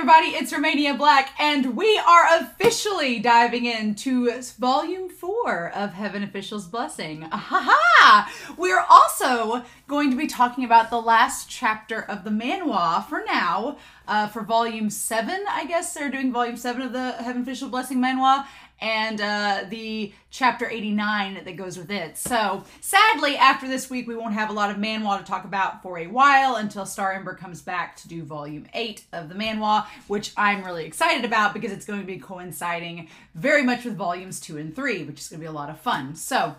everybody, it's Romania Black, and we are officially diving into Volume 4 of Heaven Official's Blessing. Ahaha! We're also going to be talking about the last chapter of the Manhua for now, for Volume 7, I guess. They're doing Volume 7 of the Heaven Official Blessing Manhua, and the chapter 89 that goes with it. So sadly, after this week, we won't have a lot of Manhua to talk about for a while until Star Ember comes back to do Volume 8 of the Manhua, which I'm really excited about because it's going to be coinciding very much with Volumes 2 and 3, which is going to be a lot of fun. So,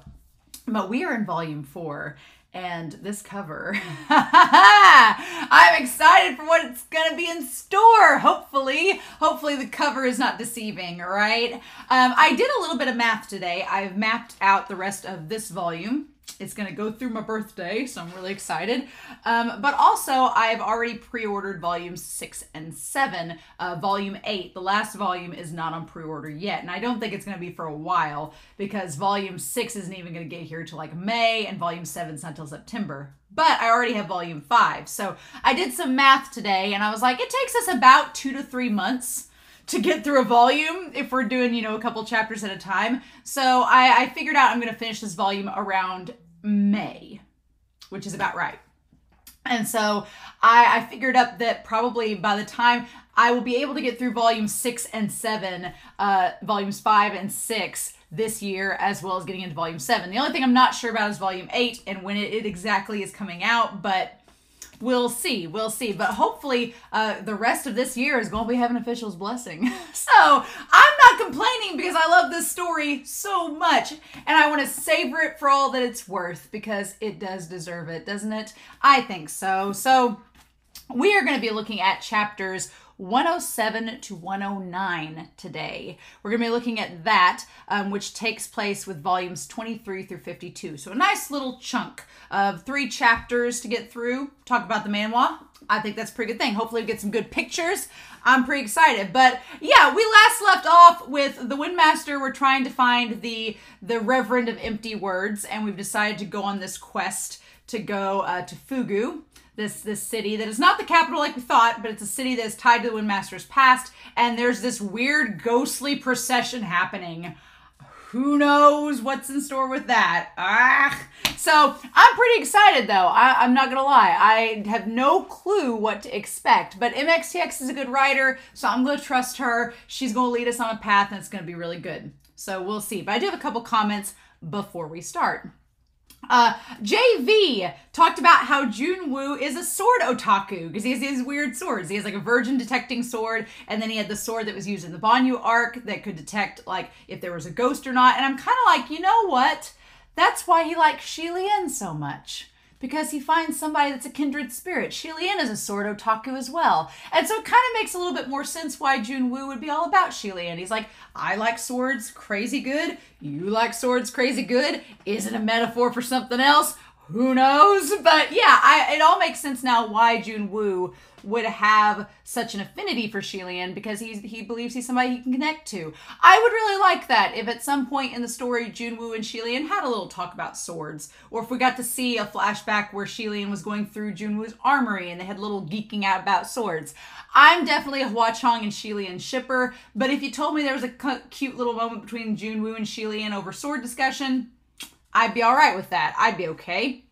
but we are in Volume 4. And this cover, I'm excited for what it's going to be in store, hopefully. Hopefully the cover is not deceiving, right? I did a little bit of math today. I've mapped out the rest of this volume. It's going to go through my birthday, so I'm really excited. But also, I've already pre-ordered Volumes 6 and 7. Volume 8, the last volume, is not on pre-order yet. And I don't think it's going to be for a while because Volume 6 isn't even going to get here till like May, and Volume 7 is not till September. But I already have Volume 5. So I did some math today, and I was like, it takes us about 2 to 3 months to get through a volume if we're doing, you know, a couple chapters at a time. So I figured out I'm going to finish this volume around May, which is about right. And so I figured up that probably by the time I will be able to get through Volumes 6 and 7, Volumes 5 and 6 this year, as well as getting into Volume 7. The only thing I'm not sure about is Volume 8 and when it exactly is coming out, but we'll see. We'll see. But hopefully the rest of this year is going to be Heaven Official's Blessing. So I'm not complaining because I love this story so much. And I want to savor it for all that it's worth because it does deserve it, doesn't it? I think so. So we are going to be looking at chapters 107 to 109 today. We're going to be looking at that, which takes place with volumes 23 through 52. So a nice little chunk of 3 chapters to get through. Talk about the Manhua. I think that's a pretty good thing. Hopefully we get some good pictures. I'm pretty excited. But yeah, we last left off with the Windmaster. We're trying to find the Reverend of Empty Words, and we've decided to go on this quest to go to Fugu. This city that is not the capital like we thought, but it's a city that is tied to the Windmaster's past, and there's this weird ghostly procession happening. Who knows what's in store with that? So I'm pretty excited though. I'm not gonna lie. I have no clue what to expect, but MXTX is a good writer, so I'm gonna trust her. She's gonna lead us on a path and it's gonna be really good. So we'll see. But I do have a couple comments before we start. JV talked about how Junwoo is a sword otaku because he has these weird swords. He has like a virgin detecting sword, and then he had the sword that was used in the Banyu arc that could detect like if there was a ghost or not. And I'm kind of like, you know what? That's why he likes Shilian so much. Because he finds somebody that's a kindred spirit. Shilian is a sword otaku as well. And so it kind of makes a little bit more sense why Junwoo would be all about Shilian. He's like, I like swords crazy good. You like swords crazy good. Is it a metaphor for something else? Who knows? But yeah, it all makes sense now why Junwoo would have such an affinity for Shilian, because he believes he's somebody he can connect to. I would really like that if at some point in the story Junwoo and Shilian had a little talk about swords, or if we got to see a flashback where Shilian was going through Junwoo's armory and they had a little geeking out about swords. I'm definitely a Hwa-Chang and Shilian shipper, but if you told me there was a cute little moment between Junwoo and Shilian over sword discussion, I'd be all right with that. I'd be okay.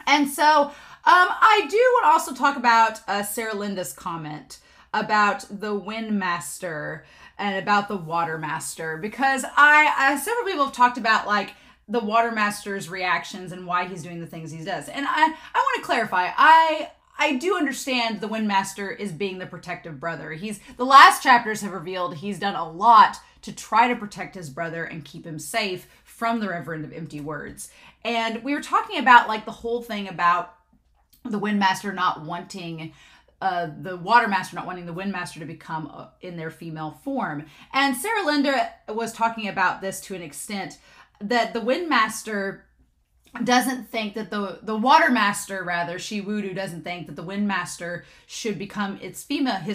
And so I do want to also talk about Sarah Linda's comment about the Windmaster and about the Watermaster, because several people have talked about like the Watermaster's reactions and why he's doing the things he does. And I want to clarify, I do understand the Windmaster is being the protective brother. The last chapters have revealed he's done a lot to try to protect his brother and keep him safe from the Reverend of Empty Words. And we were talking about like the whole thing about the Windmaster not wanting, the Watermaster not wanting the Windmaster to become in their female form. And Sarah Linda was talking about this to an extent that the Windmaster doesn't think that the Watermaster, rather, Shiwudu doesn't think that the Windmaster should become his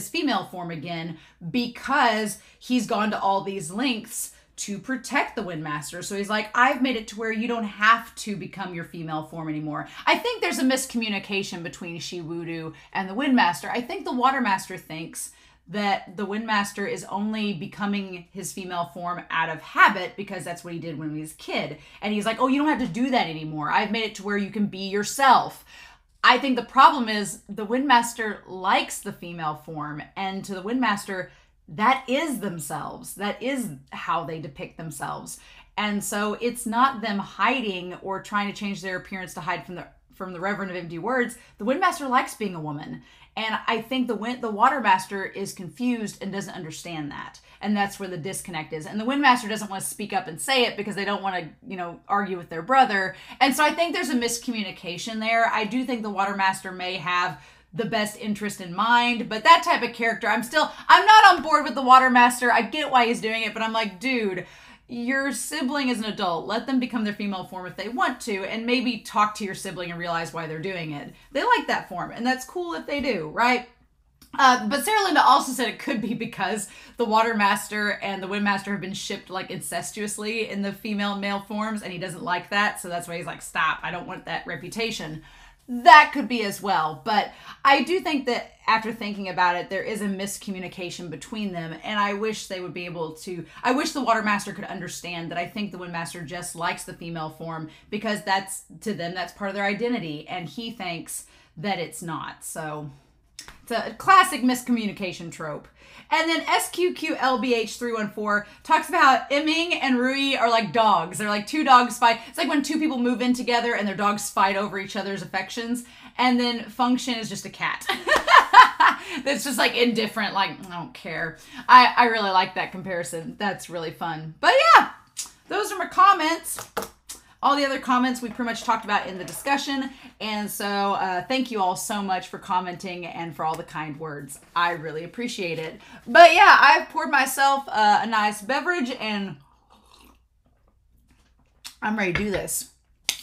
female form again because he's gone to all these lengths to protect the Windmaster. So he's like, I've made it to where you don't have to become your female form anymore. I think there's a miscommunication between Shiwudu and the Windmaster. I think the Watermaster thinks that the Windmaster is only becoming his female form out of habit because that's what he did when he was a kid. And he's like, oh, you don't have to do that anymore. I've made it to where you can be yourself. I think the problem is the Windmaster likes the female form, and to the Windmaster, that is themselves. That is how they depict themselves. And so it's not them hiding or trying to change their appearance to hide from the Reverend of Empty Words. The Windmaster likes being a woman. And I think the Watermaster is confused and doesn't understand that. And that's where the disconnect is. And the Windmaster doesn't want to speak up and say it because they don't want to, argue with their brother. And so I think there's a miscommunication there. I do think the Watermaster may have the best interest in mind, but that type of character, I'm not on board with the Watermaster. I get why he's doing it, but I'm like, dude, your sibling is an adult. Let them become their female form if they want to, and maybe talk to your sibling and realize why they're doing it. They like that form, and that's cool if they do, right? But Sarah Linda also said it could be because the Watermaster and the Windmaster have been shipped like incestuously in the female and male forms, and he doesn't like that, so that's why he's like, stop, I don't want that reputation. That could be as well, but I do think that after thinking about it, there is a miscommunication between them, and I wish they would be able to, I wish the Watermaster could understand that I think the Windmaster just likes the female form because that's, to them, that's part of their identity, and he thinks that it's not. So it's a classic miscommunication trope. And then SQQLBH314 talks about how Eming and Rui are like dogs. They're like two dogs fight. It's like when two people move in together and their dogs fight over each other's affections. And then Function is just a cat. That's just like indifferent, like, I don't care. I really like that comparison. That's really fun. But yeah, those are my comments. All the other comments we pretty much talked about in the discussion. And so thank you all so much for commenting and for all the kind words. I really appreciate it. But yeah, I've poured myself a nice beverage and I'm ready to do this.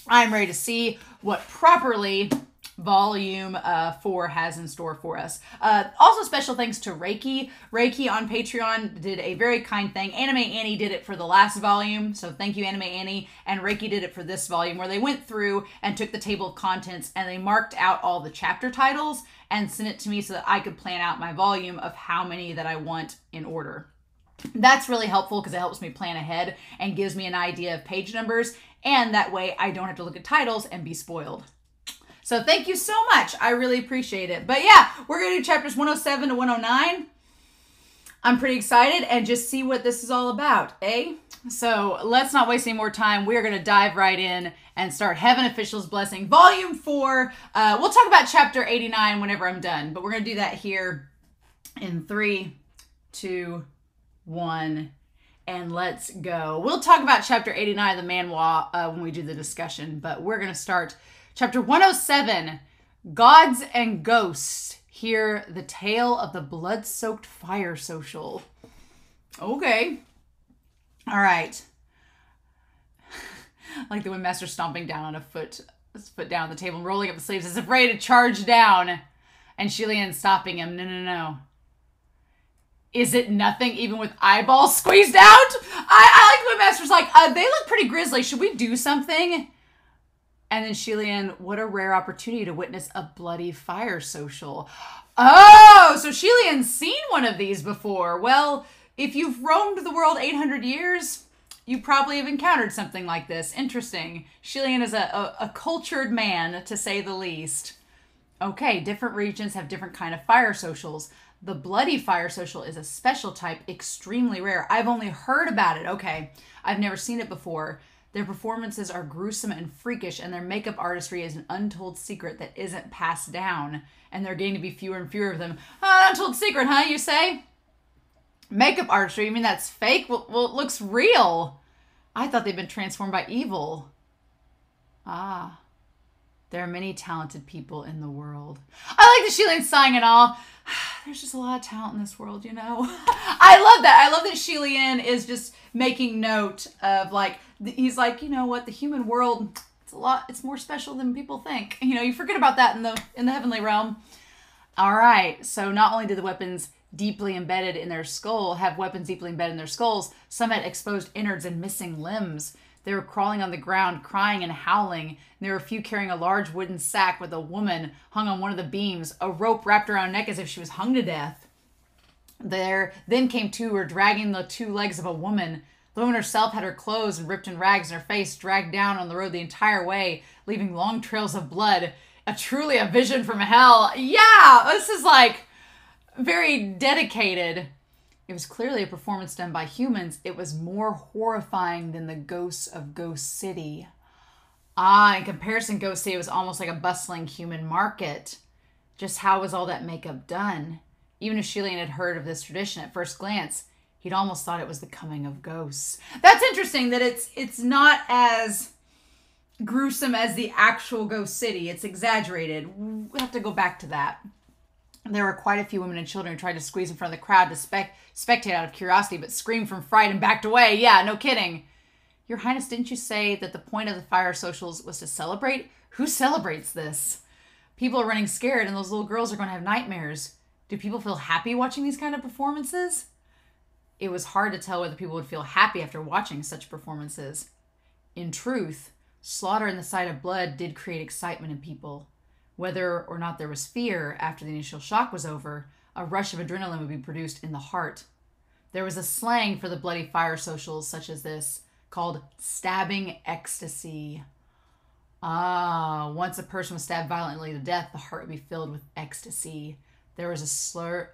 I'm ready to see what properly Volume 4 has in store for us. Also special thanks to Reiki. Reiki on Patreon did a very kind thing. Anime Annie did it for the last volume, so thank you Anime Annie. And Reiki did it for this volume where they went through and took the table of contents and they marked out all the chapter titles and sent it to me so that I could plan out my volume of how many that I want in order. That's really helpful because it helps me plan ahead and gives me an idea of page numbers, and that way I don't have to look at titles and be spoiled. So thank you so much. I really appreciate it. But yeah, we're going to do chapters 107 to 109. I'm pretty excited and just see what this is all about, eh? So let's not waste any more time. We're going to dive right in and start Heaven Official's Blessing, Volume 4. We'll talk about chapter 89 whenever I'm done, but we're going to do that here in 3, 2, 1, and let's go. We'll talk about chapter 89 of the Manhua when we do the discussion, but we're going to start Chapter 107, Gods and Ghosts. Hear the tale of the blood-soaked fire social. Okay. All right. Like the Windmaster stomping down on his foot down on the table and rolling up the sleeves as if ready to charge down. And Shilian stopping him. No. Is it nothing even with eyeballs squeezed out? I like the Windmaster's like, they look pretty grisly. Should we do something? And then Shilian, what a rare opportunity to witness a bloody fire social. Oh, so Shilian's seen one of these before. Well, if you've roamed the world 800 years, you probably have encountered something like this. Interesting. Shilian is a cultured man, to say the least. Okay, different regions have different kind of fire socials. The bloody fire social is a special type, extremely rare. I've only heard about it. Okay, I've never seen it before. Their performances are gruesome and freakish, and their makeup artistry is an untold secret that isn't passed down. And they're getting to be fewer and fewer of them. Oh, untold secret, huh, you say? Makeup artistry, you mean that's fake? Well, it looks real. I thought they'd been transformed by evil. Ah, there are many talented people in the world. I like the Shilian sighing and all. There's just a lot of talent in this world, you know? I love that. I love that Shilian is just making note of, like, he's like, you know what, the human world, it's more special than people think. You know, you forget about that in the heavenly realm. All right, so not only did the weapons deeply embedded in their skull have weapons deeply embedded in their skulls, some had exposed innards and missing limbs. They were crawling on the ground, crying and howling. And there were a few carrying a large wooden sack with a woman hung on one of the beams, a rope wrapped around her neck as if she was hung to death. There then came two who were dragging the two legs of a woman. The woman herself had her clothes ripped in rags and her face dragged down on the road the entire way, leaving long trails of blood. Truly a vision from hell. Yeah, this is like very dedicated. It was clearly a performance done by humans. It was more horrifying than the ghosts of Ghost City. In comparison, Ghost City was almost like a bustling human market. Just how was all that makeup done? Even if Shelian had heard of this tradition at first glance, he'd almost thought it was the coming of ghosts. That's interesting that it's not as gruesome as the actual Ghost City. It's exaggerated. We have to go back to that. There were quite a few women and children who tried to squeeze in front of the crowd to spectate out of curiosity, but screamed from fright and backed away. Yeah, no kidding. Your Highness, didn't you say that the point of the fire socials was to celebrate? Who celebrates this? People are running scared, and those little girls are going to have nightmares. Do people feel happy watching these kind of performances? It was hard to tell whether people would feel happy after watching such performances. In truth, slaughter and the sight of blood did create excitement in people. Whether or not there was fear after the initial shock was over, a rush of adrenaline would be produced in the heart. There was a slang for the bloody fire socials such as this, called stabbing ecstasy. Once a person was stabbed violently to death, the heart would be filled with ecstasy. There was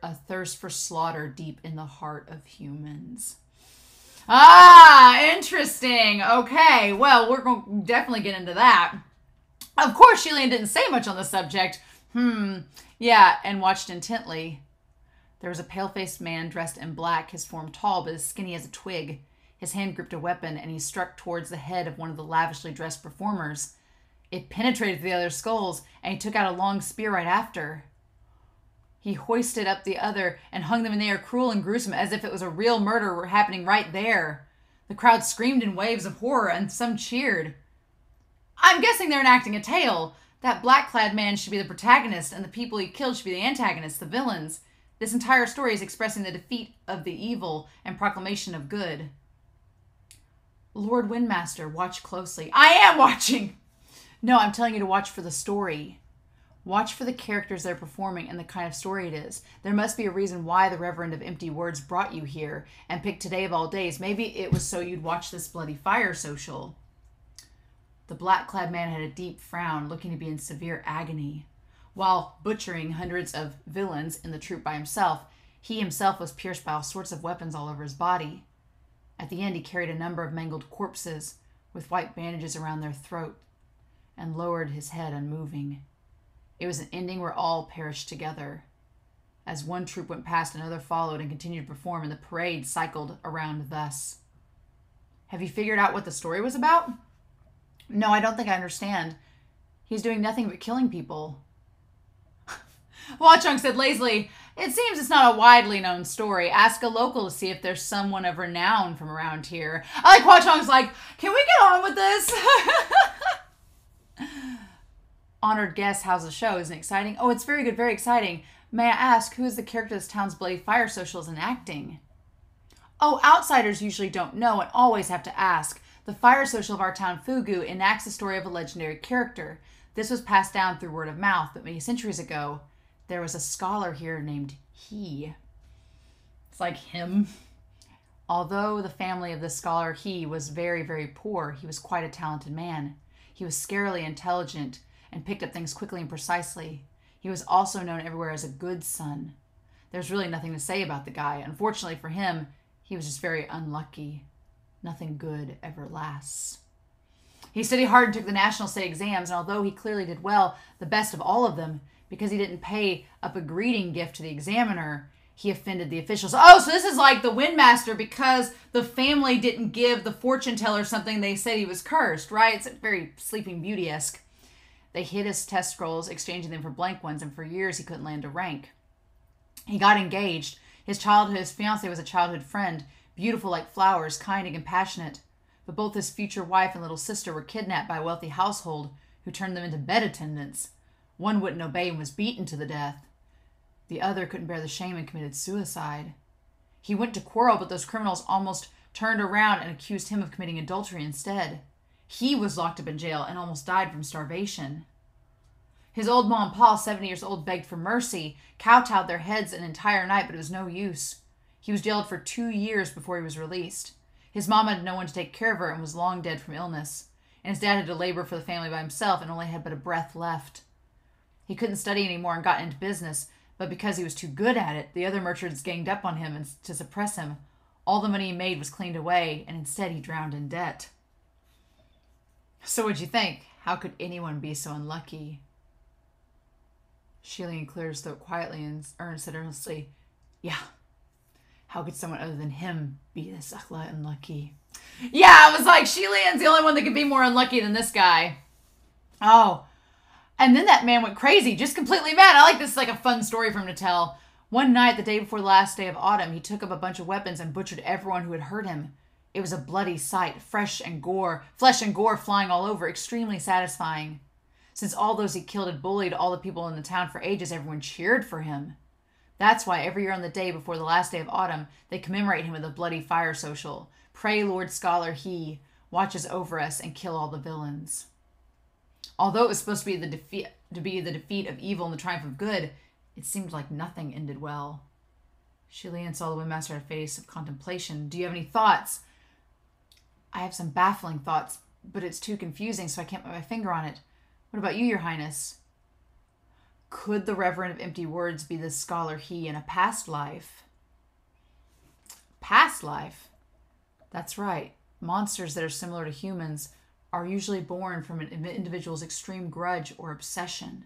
a thirst for slaughter deep in the heart of humans. Interesting. Okay, well, we're going to definitely get into that. Of course, Shelian didn't say much on the subject. Yeah, and watched intently. There was a pale-faced man dressed in black, his form tall but as skinny as a twig. His hand gripped a weapon, and he struck towards the head of one of the lavishly dressed performers. It penetrated the other's skulls, and he took out a long spear right after. He hoisted up the other and hung them in the air, cruel and gruesome, as if it was a real murder were happening right there. The crowd screamed in waves of horror, and some cheered. I'm guessing they're enacting a tale. That black-clad man should be the protagonist, and the people he killed should be the antagonists, the villains. This entire story is expressing the defeat of the evil and proclamation of good. Lord Windmaster, watch closely. I am watching! No, I'm telling you to watch for the story. Watch for the characters they're performing and the kind of story it is. There must be a reason why the Reverend of Empty Words brought you here and picked today of all days. Maybe it was so you'd watch this bloody fire social. The black-clad man had a deep frown, looking to be in severe agony. While butchering hundreds of villains in the troop by himself, he himself was pierced by all sorts of weapons all over his body. At the end, he carried a number of mangled corpses with white bandages around their throat and lowered his head unmoving. It was an ending where all perished together. As one troop went past, another followed and continued to perform, and the parade cycled around thus. Have you figured out what the story was about? No, I don't think I understand. He's doing nothing but killing people. Watchung said lazily, it seems it's not a widely known story. Ask a local to see if there's someone of renown from around here. I like Watchung's like, can we get on with this? Honored guest, how's the show? Isn't it exciting? Oh, it's very good, very exciting. May I ask, who is the character this town's bloody fire social is enacting? Oh, outsiders usually don't know and always have to ask. The fire social of our town, Fugu, enacts the story of a legendary character. This was passed down through word of mouth, but many centuries ago, there was a scholar here named He. It's like him. Although the family of this scholar, He, was very, very poor, he was quite a talented man. He was scarily intelligent and picked up things quickly and precisely. He was also known everywhere as a good son. There's really nothing to say about the guy. Unfortunately for him, he was just very unlucky. Nothing good ever lasts. He studied hard and took the national state exams, and although he clearly did well, the best of all of them, because he didn't pay up a greeting gift to the examiner, he offended the officials. Oh, so this is like the Windmaster, because the family didn't give the fortune teller something, they said he was cursed, right? It's very Sleeping Beauty-esque. They hid his test scrolls, exchanging them for blank ones, and for years he couldn't land a rank. He got engaged. His fiancée was a childhood friend, beautiful like flowers, kind and compassionate. But both his future wife and little sister were kidnapped by a wealthy household who turned them into bed attendants. One wouldn't obey and was beaten to the death. The other couldn't bear the shame and committed suicide. He went to quarrel, but those criminals almost turned around and accused him of committing adultery instead. He was locked up in jail and almost died from starvation. His old ma and pa, 70 years old, begged for mercy, kowtowed their heads an entire night, but it was no use. He was jailed for 2 years before he was released. His mom had no one to take care of her and was long dead from illness. And his dad had to labor for the family by himself and only had but a breath left. He couldn't study anymore and got into business, but because he was too good at it, the other merchants ganged up on him and to suppress him. All the money he made was cleaned away, and instead he drowned in debt. So what'd you think? How could anyone be so unlucky? Shelian cleared his throat quietly and said earnestly, yeah. How could someone other than him be this unlucky? Yeah, I was like, Shelian's the only one that could be more unlucky than this guy. Oh. And then that man went crazy, just completely mad. I like this, like a fun story for him to tell. One night, the day before the last day of autumn, he took up a bunch of weapons and butchered everyone who had hurt him. It was a bloody sight, flesh and gore flying all over, extremely satisfying. Since all those he killed had bullied all the people in the town for ages, everyone cheered for him. That's why every year on the day before the last day of autumn, they commemorate him with a bloody fire social. Pray, Lord Scholar, he watches over us and kill all the villains. Although it was supposed to be the defeat of evil and the triumph of good, it seemed like nothing ended well. Shelian saw the Windmaster had a face of contemplation. Do you have any thoughts? I have some baffling thoughts, but it's too confusing, so I can't put my finger on it. What about you, Your Highness? Could the Reverend of Empty Words be the scholar he in a past life? Past life? That's right. Monsters that are similar to humans are usually born from an individual's extreme grudge or obsession.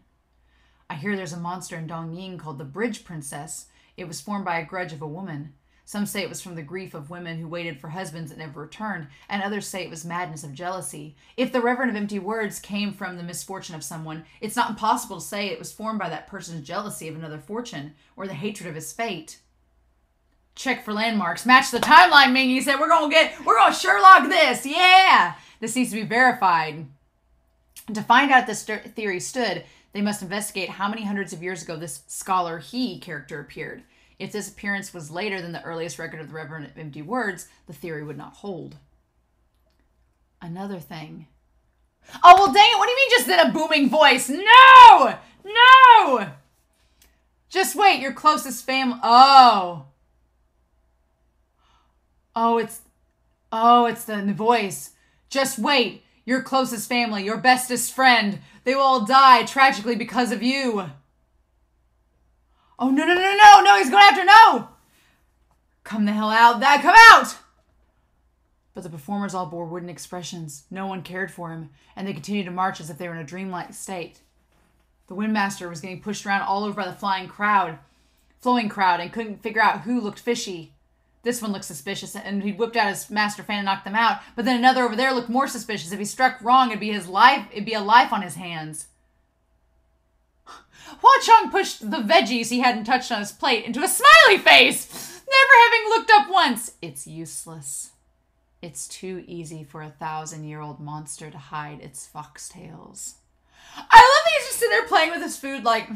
I hear there's a monster in Dongying called the Bridge Princess. It was formed by a grudge of a woman. Some say it was from the grief of women who waited for husbands that never returned, and others say it was madness of jealousy. If the Reverend of Empty Words came from the misfortune of someone, it's not impossible to say it was formed by that person's jealousy of another fortune, or the hatred of his fate. Check for landmarks. Match the timeline, Ming. He said, we're gonna Sherlock this. Yeah! This needs to be verified. And to find out if this theory stood, they must investigate how many hundreds of years ago this scholar he character appeared. If this appearance was later than the earliest record of the Reverend of Empty Words, the theory would not hold. Another thing. Oh, well, dang it. What do you mean just in a booming voice? No! No! Just wait. Your closest family. Oh. Oh, it's the voice. Just wait. Your closest family, your bestest friend. They will all die tragically because of you. Oh, no, he's going after, no! Come the hell out, come out! But the performers all bore wooden expressions. No one cared for him, and they continued to march as if they were in a dreamlike state. The Windmaster was getting pushed around all over by the flowing crowd, and couldn't figure out who looked fishy. This one looked suspicious, and he whipped out his master fan and knocked them out, but then another over there looked more suspicious. If he struck wrong, it'd be a life on his hands. Hua Chong pushed the veggies he hadn't touched on his plate into a smiley face, never having looked up once. It's useless. It's too easy for a 1,000-year-old monster to hide its foxtails. I love that he's just sitting there playing with his food like...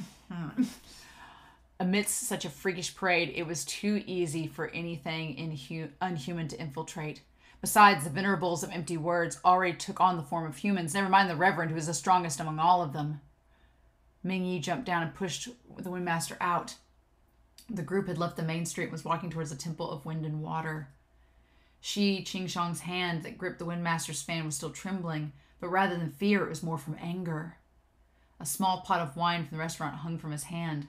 Amidst such a freakish parade, it was too easy for anything unhuman to infiltrate. Besides, the Venerables of Empty Words already took on the form of humans, never mind the Reverend, who was the strongest among all of them. Ming Yi jumped down and pushed the Windmaster out. The group had left the main street and was walking towards the Temple of Wind and Water. Qingshang's hand that gripped the Windmaster's fan was still trembling, but rather than fear, it was more from anger. A small pot of wine from the restaurant hung from his hand.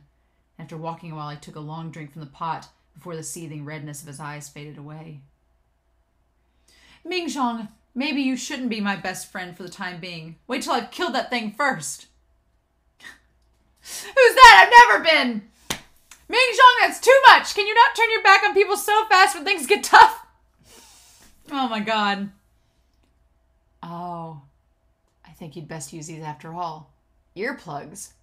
After walking a while, he took a long drink from the pot before the seething redness of his eyes faded away. Mingzhong, maybe you shouldn't be my best friend for the time being. Wait till I've killed that thing first. Who's that? I've never been. Mingzhong, that's too much. Can you not turn your back on people so fast when things get tough? Oh my god. Oh, I think you'd best use these after all. Earplugs.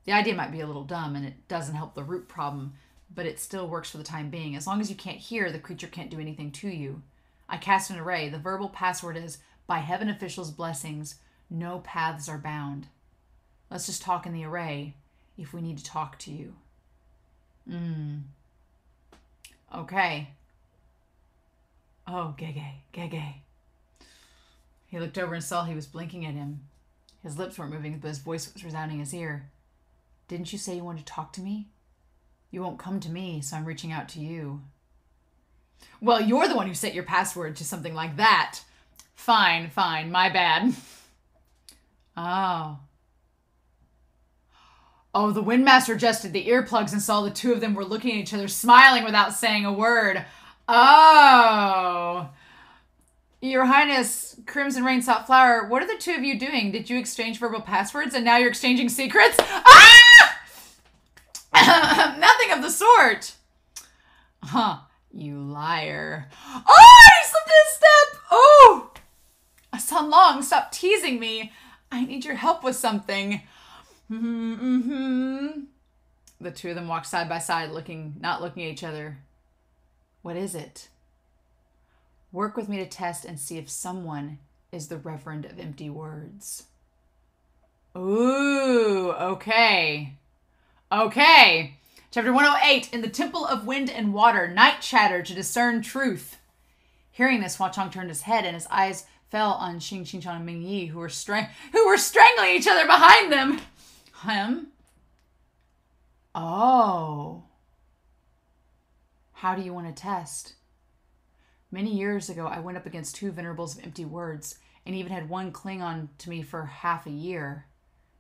The idea might be a little dumb, and it doesn't help the root problem, but it still works for the time being. As long as you can't hear, the creature can't do anything to you. I cast an array. The verbal password is, by heaven officials' blessings, no paths are bound. Let's just talk in the array if we need to talk to you. Okay. Oh, Gege. He looked over and saw he was blinking at him. His lips weren't moving, but his voice was resounding in his ear. Didn't you say you wanted to talk to me? You won't come to me, so I'm reaching out to you. Well, you're the one who set your password to something like that. Fine, my bad. Oh. Oh, the Windmaster adjusted the earplugs and saw the two of them were looking at each other, smiling without saying a word. Oh. Your Highness, Crimson Rain Salt Flower, what are the two of you doing? Did you exchange verbal passwords and now you're exchanging secrets? Ah! Nothing of the sort. Huh, you liar. Oh, I slipped a step. Oh, Sun Long, stop teasing me. I need your help with something. The two of them walked side by side, not looking at each other. What is it? Work with me to test and see if someone is the Reverend of Empty Words. Ooh, okay. Okay. Chapter 108, In the Temple of Wind and Water, Night Chatter to Discern Truth. Hearing this, Hua Chong turned his head and his eyes fell on Xing Qingchang and Ming Yi, who were strangling each other behind them. Him? Oh. How do you want to test? Many years ago, I went up against two venerables of empty words, and even had one cling on to me for half a year.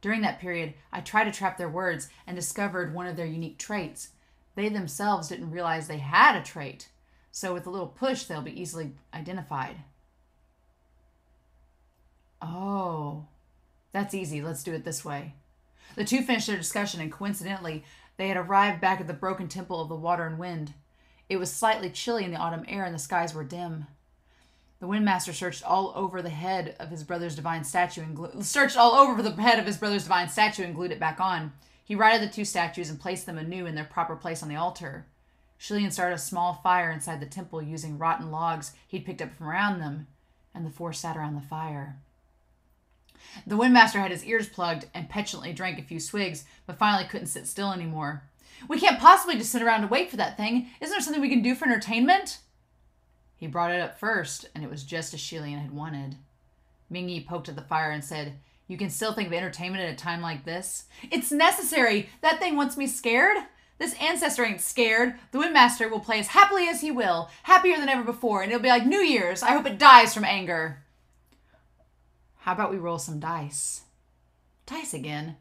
During that period, I tried to trap their words and discovered one of their unique traits. They themselves didn't realize they had a trait, so with a little push, they'll be easily identified. Oh, that's easy. Let's do it this way. The two finished their discussion, and coincidentally, they had arrived back at the broken temple of the water and wind. It was slightly chilly in the autumn air, and the skies were dim. The Windmaster searched all over the head of his brother's divine statue and glued it back on. He righted the two statues and placed them anew in their proper place on the altar. Shilian started a small fire inside the temple using rotten logs he'd picked up from around them, and the four sat around the fire. The Windmaster had his ears plugged and petulantly drank a few swigs, but finally couldn't sit still anymore. We can't possibly just sit around and wait for that thing. Isn't there something we can do for entertainment? He brought it up first, and it was just as Shilian had wanted. Ming Yi poked at the fire and said, You can still think of entertainment at a time like this? It's necessary. That thing wants me scared. This ancestor ain't scared. The Windmaster will play as happily as he will, happier than ever before, and it'll be like New Year's. I hope it dies from anger. How about we roll some dice? Dice again?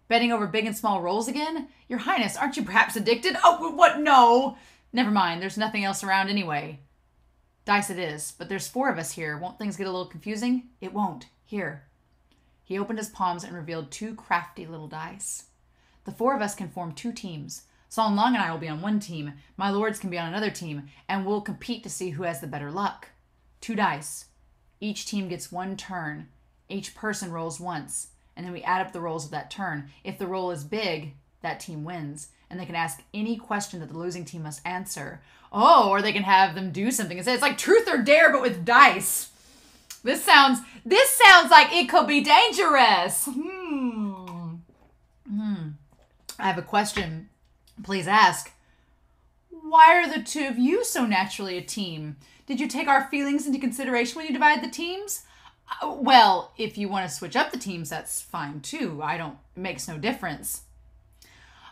Betting over big and small rolls again? Your Highness, aren't you perhaps addicted? Oh, what? No. Never mind. There's nothing else around anyway. Dice it is, but there's four of us here. Won't things get a little confusing? It won't. Here. He opened his palms and revealed two crafty little dice. The four of us can form two teams. Song Long and I will be on one team. My lords can be on another team, and we'll compete to see who has the better luck. 2 dice. Each team gets 1 turn. Each person rolls once, and then we add up the rolls of that turn. If the roll is big, that team wins, and they can ask any question that the losing team must answer. Oh, or they can have them do something and say it's like truth or dare, but with dice. This sounds like it could be dangerous. I have a question. Please ask. Why are the two of you so naturally a team? Did you take our feelings into consideration when you divided the teams? Well, if you want to switch up the teams, that's fine too. It makes no difference.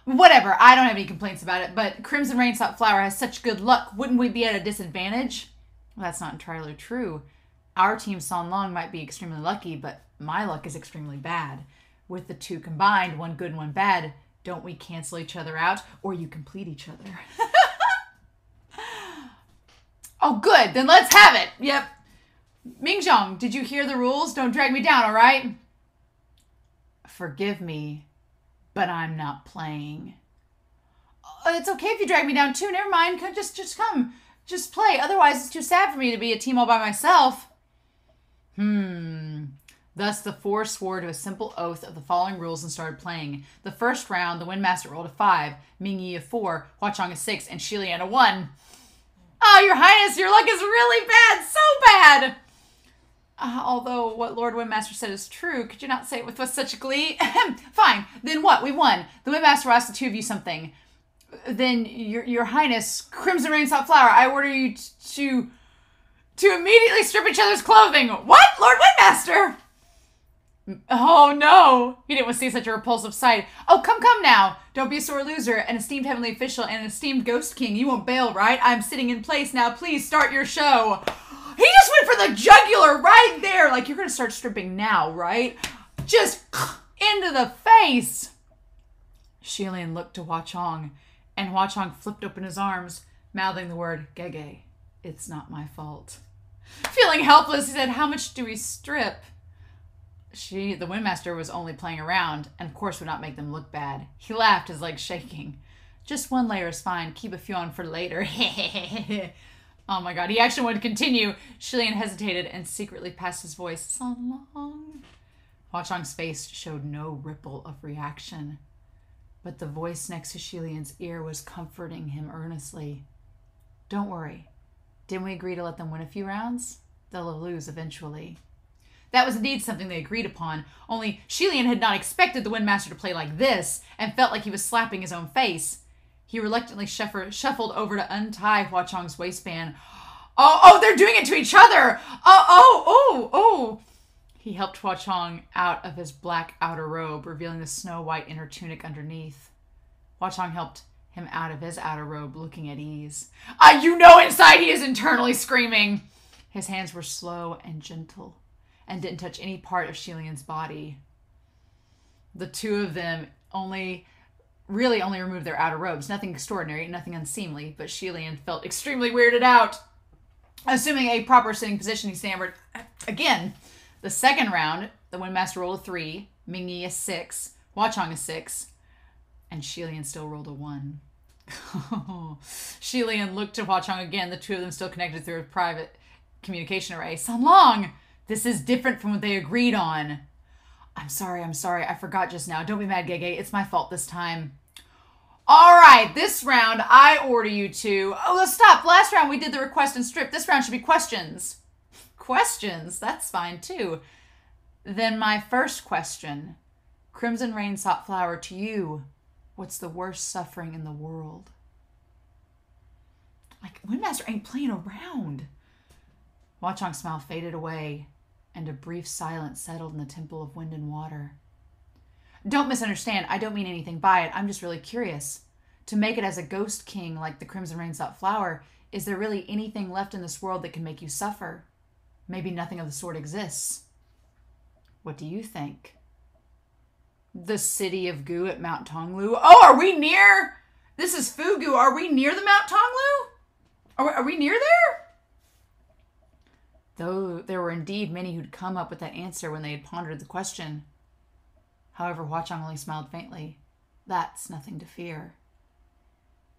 Whatever, I don't have any complaints about it, but Crimson Rain Salt Flower has such good luck. Wouldn't we be at a disadvantage? Well, that's not entirely true. Our team San Long might be extremely lucky, but my luck is extremely bad. With the two combined, one good and one bad, don't we cancel each other out, or you complete each other? Oh, good. Then let's have it. Yep. Mingzhong, did you hear the rules? Don't drag me down, all right? Forgive me, but I'm not playing. It's okay if you drag me down too. Never mind. Just come. Just play. Otherwise, it's too sad for me to be a team all by myself. Thus, the four swore to a simple oath of the following rules and started playing. The first round, the Windmaster rolled a 5, Ming Yi a 4, Hua Chong a 6, and Shilian a 1. Oh, Your Highness, your luck is really bad. So bad. Although what Lord Windmaster said is true, could you not say it with such glee? Fine. Then what? We won. The Windmaster asked the two of you something. Then, Your Highness, Crimson Rain Salt Flower, I order you to immediately strip each other's clothing. What? Lord Windmaster? Oh no! He didn't want to see such a repulsive sight. Oh, come now! Don't be a sore loser. An esteemed heavenly official and an esteemed ghost king. You won't bail, right? I'm sitting in place now. Please start your show. He just went for the jugular right there. Like, you're gonna start stripping now, right? Just into the face. Shilian looked to Hua Chong, and Hua Chong flipped open his arms, mouthing the word, Gege. It's not my fault. Feeling helpless, he said, how much do we strip? The Windmaster was only playing around, and of course would not make them look bad. He laughed, his legs shaking. Just 1 layer is fine. Keep a few on for later. Oh my god, he actually wanted to continue. Shilian hesitated and secretly passed his voice. So long. Hua Chong's face showed no ripple of reaction, but the voice next to Shilian's ear was comforting him earnestly. Don't worry. Didn't we agree to let them win a few rounds? They'll lose eventually. That was indeed something they agreed upon, only Shilian had not expected the Windmaster to play like this, and felt like he was slapping his own face. He reluctantly shuffled over to untie Hua Chong's waistband. Oh, they're doing it to each other! Oh! He helped Hua Chong out of his black outer robe, revealing the snow-white inner tunic underneath. Hua Chong helped him out of his outer robe, looking at ease. You know inside he is internally screaming! His hands were slow and gentle, and didn't touch any part of Shilian's body. The two of them really only removed their outer robes. Nothing extraordinary, nothing unseemly, but Shilian felt extremely weirded out. Assuming a proper sitting position, he stammered, again. The second round, the Windmaster rolled a 3, Mingyi a 6, Hua Chong a 6, and Shilian still rolled a 1. Shilian looked to Hua Chong again, the two of them still connected through a private communication array. Sanlong! This is different from what they agreed on. I'm sorry. I forgot just now. Don't be mad, Gege. It's my fault this time. All right, this round, I order you to... Oh, let's stop. Last round, we did the request and strip. This round should be questions. Questions? That's fine, too. Then my first question. Crimson Rain Sought Flower, to you, what's the worst suffering in the world? Like, Windmaster ain't playing around. Hua Chong's smile faded away, and a brief silence settled in the Temple of Wind and Water. Don't misunderstand. I don't mean anything by it. I'm just really curious. To make it as a ghost king like the Crimson Rain Sought Flower, is there really anything left in this world that can make you suffer? Maybe nothing of the sort exists. What do you think? The city of Gu at Mount Tonglu? Oh, are we near? This is Fugu. Are we near the Mount Tonglu? Are we near there? Though there were indeed many who'd come up with that answer when they had pondered the question. However, Hua Chong only smiled faintly. That's nothing to fear.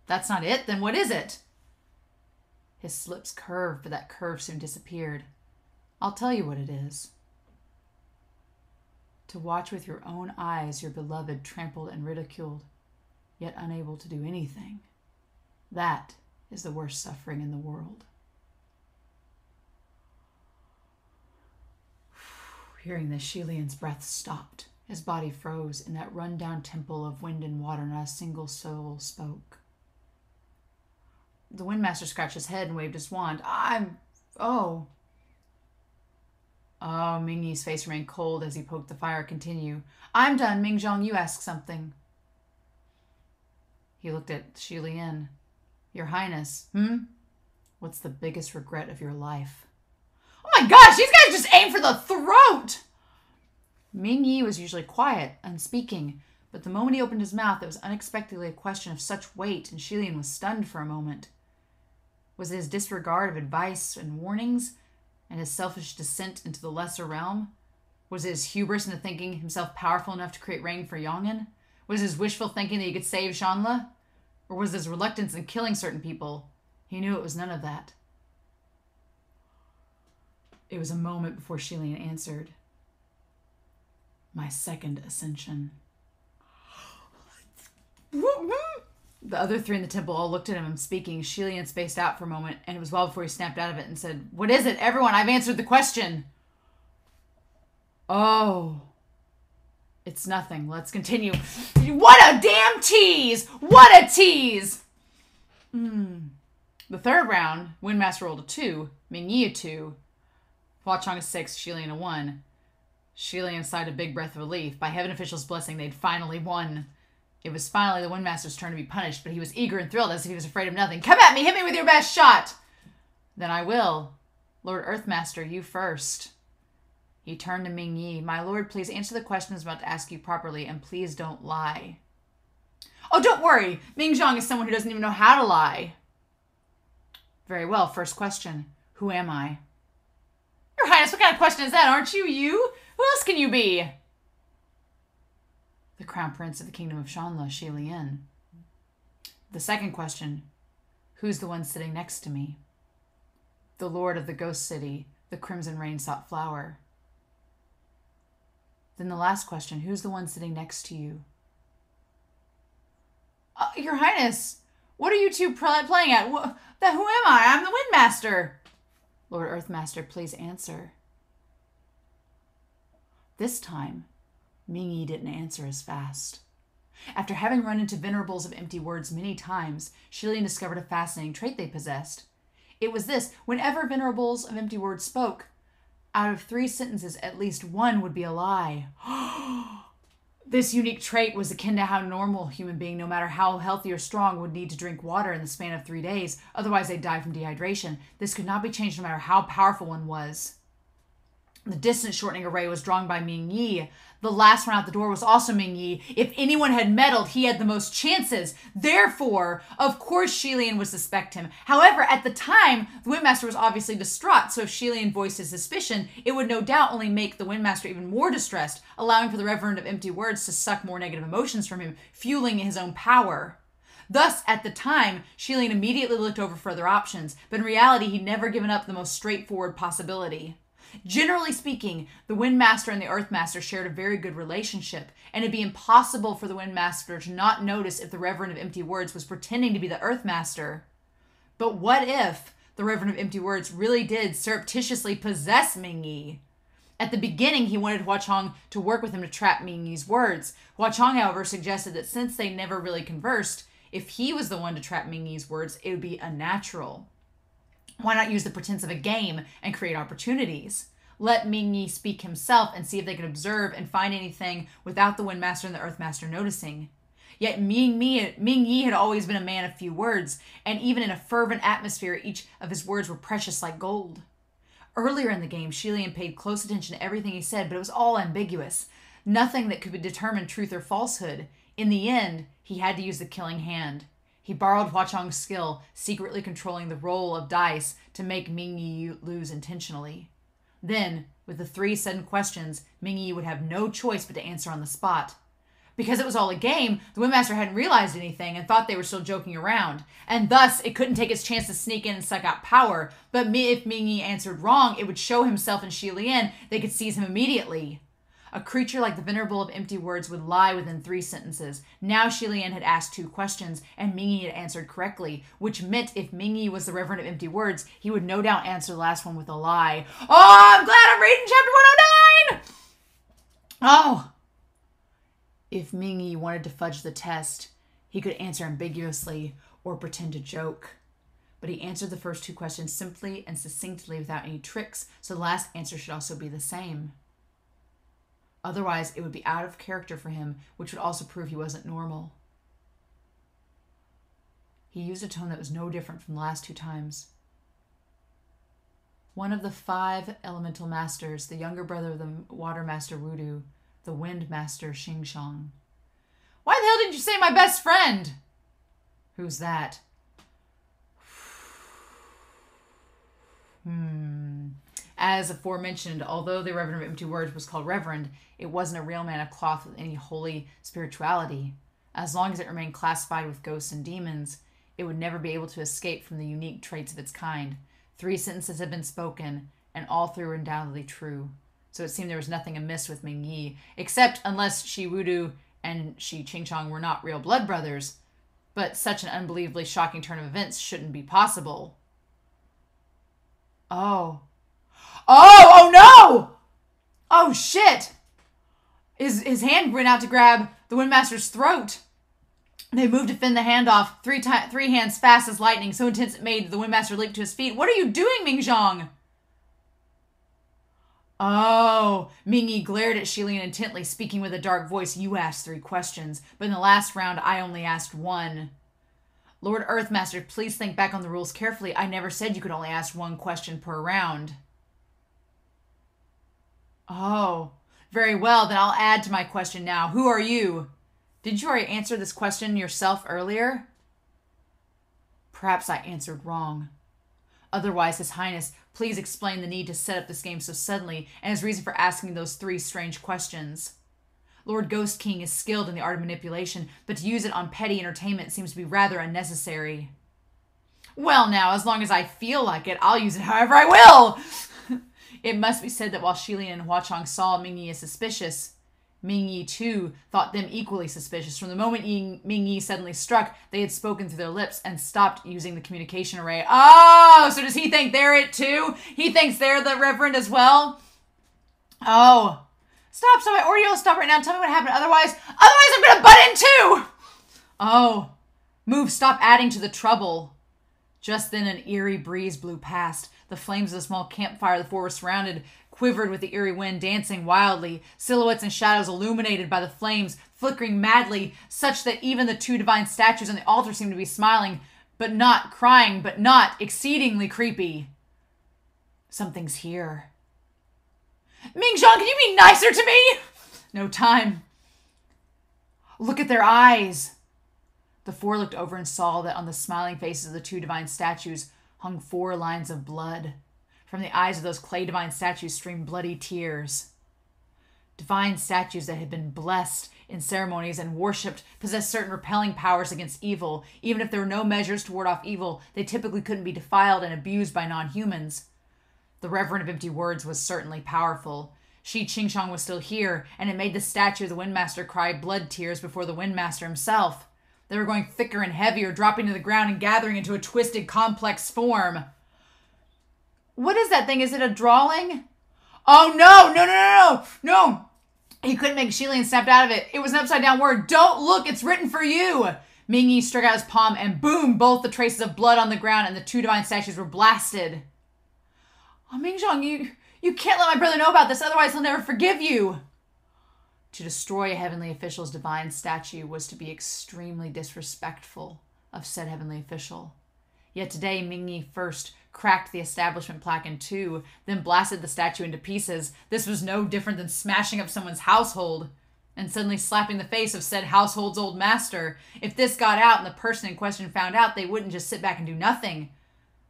That's not it? Then what is it? His lips curved, but that curve soon disappeared. I'll tell you what it is. To watch with your own eyes your beloved trampled and ridiculed, yet unable to do anything. That is the worst suffering in the world. Hearing this, Shilian's breath stopped. His body froze in that run-down temple of wind and water. Not a single soul spoke. The Windmaster scratched his head and waved his wand. Oh, Mingyi's face remained cold as he poked the fire. Continue. I'm done. Mingzhong, you ask something. He looked at Shilian. Your Highness, what's the biggest regret of your life? Oh my gosh, these guys just aim for the throat! Mingyi was usually quiet, unspeaking, but the moment he opened his mouth, it was unexpectedly a question of such weight, and Shilian was stunned for a moment. Was it his disregard of advice and warnings, and his selfish descent into the lesser realm? Was it his hubris into thinking himself powerful enough to create rain for Yong'an? Was it his wishful thinking that he could save Shanla? Or was it his reluctance in killing certain people? He knew it was none of that. It was a moment before Shilian answered. My second ascension. The other three in the temple all looked at him and speaking. Shilian spaced out for a moment, and it was well before he snapped out of it and said, What is it? Everyone, I've answered the question. Oh. It's nothing. Let's continue. What a damn tease! What a tease! The third round, Windmaster rolled a 2, Mingyi a 2, Hua Chong a 6, Shilian a 1. Shilian sighed a big breath of relief. By heaven official's blessing, they'd finally won. It was finally the Windmaster's turn to be punished, but he was eager and thrilled as if he was afraid of nothing. Come at me! Hit me with your best shot! Then I will. Lord Earthmaster, you first. He turned to Ming Yi. My lord, please answer the questions I'm about to ask you properly, and please don't lie. Oh, don't worry. Ming Zhang is someone who doesn't even know how to lie. Very well. First question. Who am I? Your Highness, what kind of question is that? Aren't you you? Who else can you be? The Crown Prince of the Kingdom of Shanla, Shilian. The second question. Who's the one sitting next to me? The Lord of the Ghost City, the Crimson Rain-sought flower. Then the last question. Who's the one sitting next to you? Your Highness, what are you two playing at? Who am I? I'm the Windmaster. Lord Earthmaster, please answer. This time, Ming Yi didn't answer as fast. After having run into Venerables of Empty Words many times, Shilian discovered a fascinating trait they possessed. It was this: whenever Venerables of Empty Words spoke, out of 3 sentences, at least one would be a lie. This unique trait was akin to how a normal human being, no matter how healthy or strong, would need to drink water in the span of 3 days. Otherwise, they'd die from dehydration. This could not be changed no matter how powerful one was. The distance shortening array was drawn by Ming Yi. The last one out the door was also Ming Yi. If anyone had meddled, he had the most chances. Therefore, of course, Shilian would suspect him. However, at the time, the Windmaster was obviously distraught, so if Shilian voiced his suspicion, it would no doubt only make the Windmaster even more distressed, allowing for the Reverend of Empty Words to suck more negative emotions from him, fueling his own power. Thus, at the time, Shilian immediately looked over further options, but in reality, he'd never given up the most straightforward possibility. Generally speaking, the Windmaster and the Earthmaster shared a very good relationship, and it'd be impossible for the Windmaster to not notice if the Reverend of Empty Words was pretending to be the Earthmaster. But what if the Reverend of Empty Words really did surreptitiously possess Ming Yi? At the beginning, he wanted Hua Chong to work with him to trap Ming Yi's words. Hua Chong, however, suggested that since they never really conversed, if he was the one to trap Ming Yi's words, it would be unnatural. Why not use the pretense of a game and create opportunities? Let Ming Yi speak himself and see if they could observe and find anything without the Windmaster and the Earthmaster noticing. Yet Ming Yi had always been a man of few words, and even in a fervent atmosphere, each of his words were precious like gold. Earlier in the game, Shilian paid close attention to everything he said, but it was all ambiguous. Nothing that could determine truth or falsehood. In the end, he had to use the killing hand. He borrowed Hua Chong's skill, secretly controlling the roll of dice to make Ming Yi lose intentionally. Then, with the 3 sudden questions, Ming Yi would have no choice but to answer on the spot. Because it was all a game, the Windmaster hadn't realized anything and thought they were still joking around, and thus it couldn't take its chance to sneak in and suck out power, but if Ming Yi answered wrong, it would show himself and Shilian. They could seize him immediately. A creature like the Venerable of Empty Words would lie within 3 sentences. Now Shilian had asked 2 questions, and Ming Yi had answered correctly, which meant if Ming Yi was the Reverend of Empty Words, he would no doubt answer the last one with a lie. Oh, I'm glad I'm reading chapter 109! Oh! If Ming Yi wanted to fudge the test, he could answer ambiguously or pretend to joke. But he answered the first 2 questions simply and succinctly without any tricks, so the last answer should also be the same. Otherwise, it would be out of character for him, which would also prove he wasn't normal. He used a tone that was no different from the last 2 times. One of the 5 elemental masters, the younger brother of the water master Wudu, the wind master Xingshang. Why the hell didn't you say my best friend? Who's that? As aforementioned, although the Reverend of Empty Words was called Reverend, it wasn't a real man of cloth with any holy spirituality. As long as it remained classified with ghosts and demons, it would never be able to escape from the unique traits of its kind. 3 sentences had been spoken, and all 3 were undoubtedly true. So it seemed there was nothing amiss with Ming Yi, except unless Shi Wudu and Shi Qingshang were not real blood brothers. But such an unbelievably shocking turn of events shouldn't be possible. Oh no! Oh shit! His hand went out to grab the Windmaster's throat. They moved to fend the hand off, 3 hands fast as lightning, so intense it made the Windmaster leap to his feet. What are you doing, Ming Zhang? Oh, Mingyi glared at Shilian intently, speaking with a dark voice. You asked 3 questions, but in the last round, I only asked 1. Lord Earthmaster, please think back on the rules carefully. I never said you could only ask 1 question per round. Oh, very well. Then I'll add to my question now. Who are you? Didn't you already answer this question yourself earlier? Perhaps I answered wrong. Otherwise, His Highness, please explain the need to set up this game so suddenly and his reason for asking those 3 strange questions. Lord Ghost King is skilled in the art of manipulation, but to use it on petty entertainment seems to be rather unnecessary. Well now, as long as I feel like it, I'll use it however I will! It must be said that while Shilian and Huachong saw Mingyi as suspicious, Mingyi too thought them equally suspicious. From the moment Mingyi suddenly struck, they had spoken through their lips and stopped using the communication array. Oh, so does he think they're it too? He thinks they're the Reverend as well? Oh. Stop, Oreo, stop right now. Tell me what happened. Otherwise I'm gonna butt in too! Oh. Move, stop adding to the trouble. Just then an eerie breeze blew past. The flames of the small campfire the 4 were surrounded quivered with the eerie wind, dancing wildly, silhouettes and shadows illuminated by the flames, flickering madly, such that even the 2 divine statues on the altar seemed to be smiling, but not crying, but not exceedingly creepy. Something's here. Mingzhong, can you be nicer to me? No time. Look at their eyes. The 4 looked over and saw that on the smiling faces of the 2 divine statues hung 4 lines of blood. From the eyes of those clay divine statues streamed bloody tears. Divine statues that had been blessed in ceremonies and worshipped possessed certain repelling powers against evil. Even if there were no measures to ward off evil, they typically couldn't be defiled and abused by non-humans. The Reverend of Empty Words was certainly powerful. Shi Qingshang was still here, and it made the statue of the Windmaster cry blood tears before the Windmaster himself. They were going thicker and heavier, dropping to the ground and gathering into a twisted, complex form. What is that thing? Is it a drawing? Oh, no. He couldn't make Shilian snapped out of it. It was an upside-down word. Don't look, it's written for you. Mingyi struck out his palm, and boom, both the traces of blood on the ground and the 2 divine statues were blasted. Oh, Mingzhong, you can't let my brother know about this, otherwise he'll never forgive you. To destroy a heavenly official's divine statue was to be extremely disrespectful of said heavenly official. Yet today, Mingyi first cracked the establishment plaque in 2, then blasted the statue into pieces. This was no different than smashing up someone's household and suddenly slapping the face of said household's old master. If this got out and the person in question found out, they wouldn't just sit back and do nothing.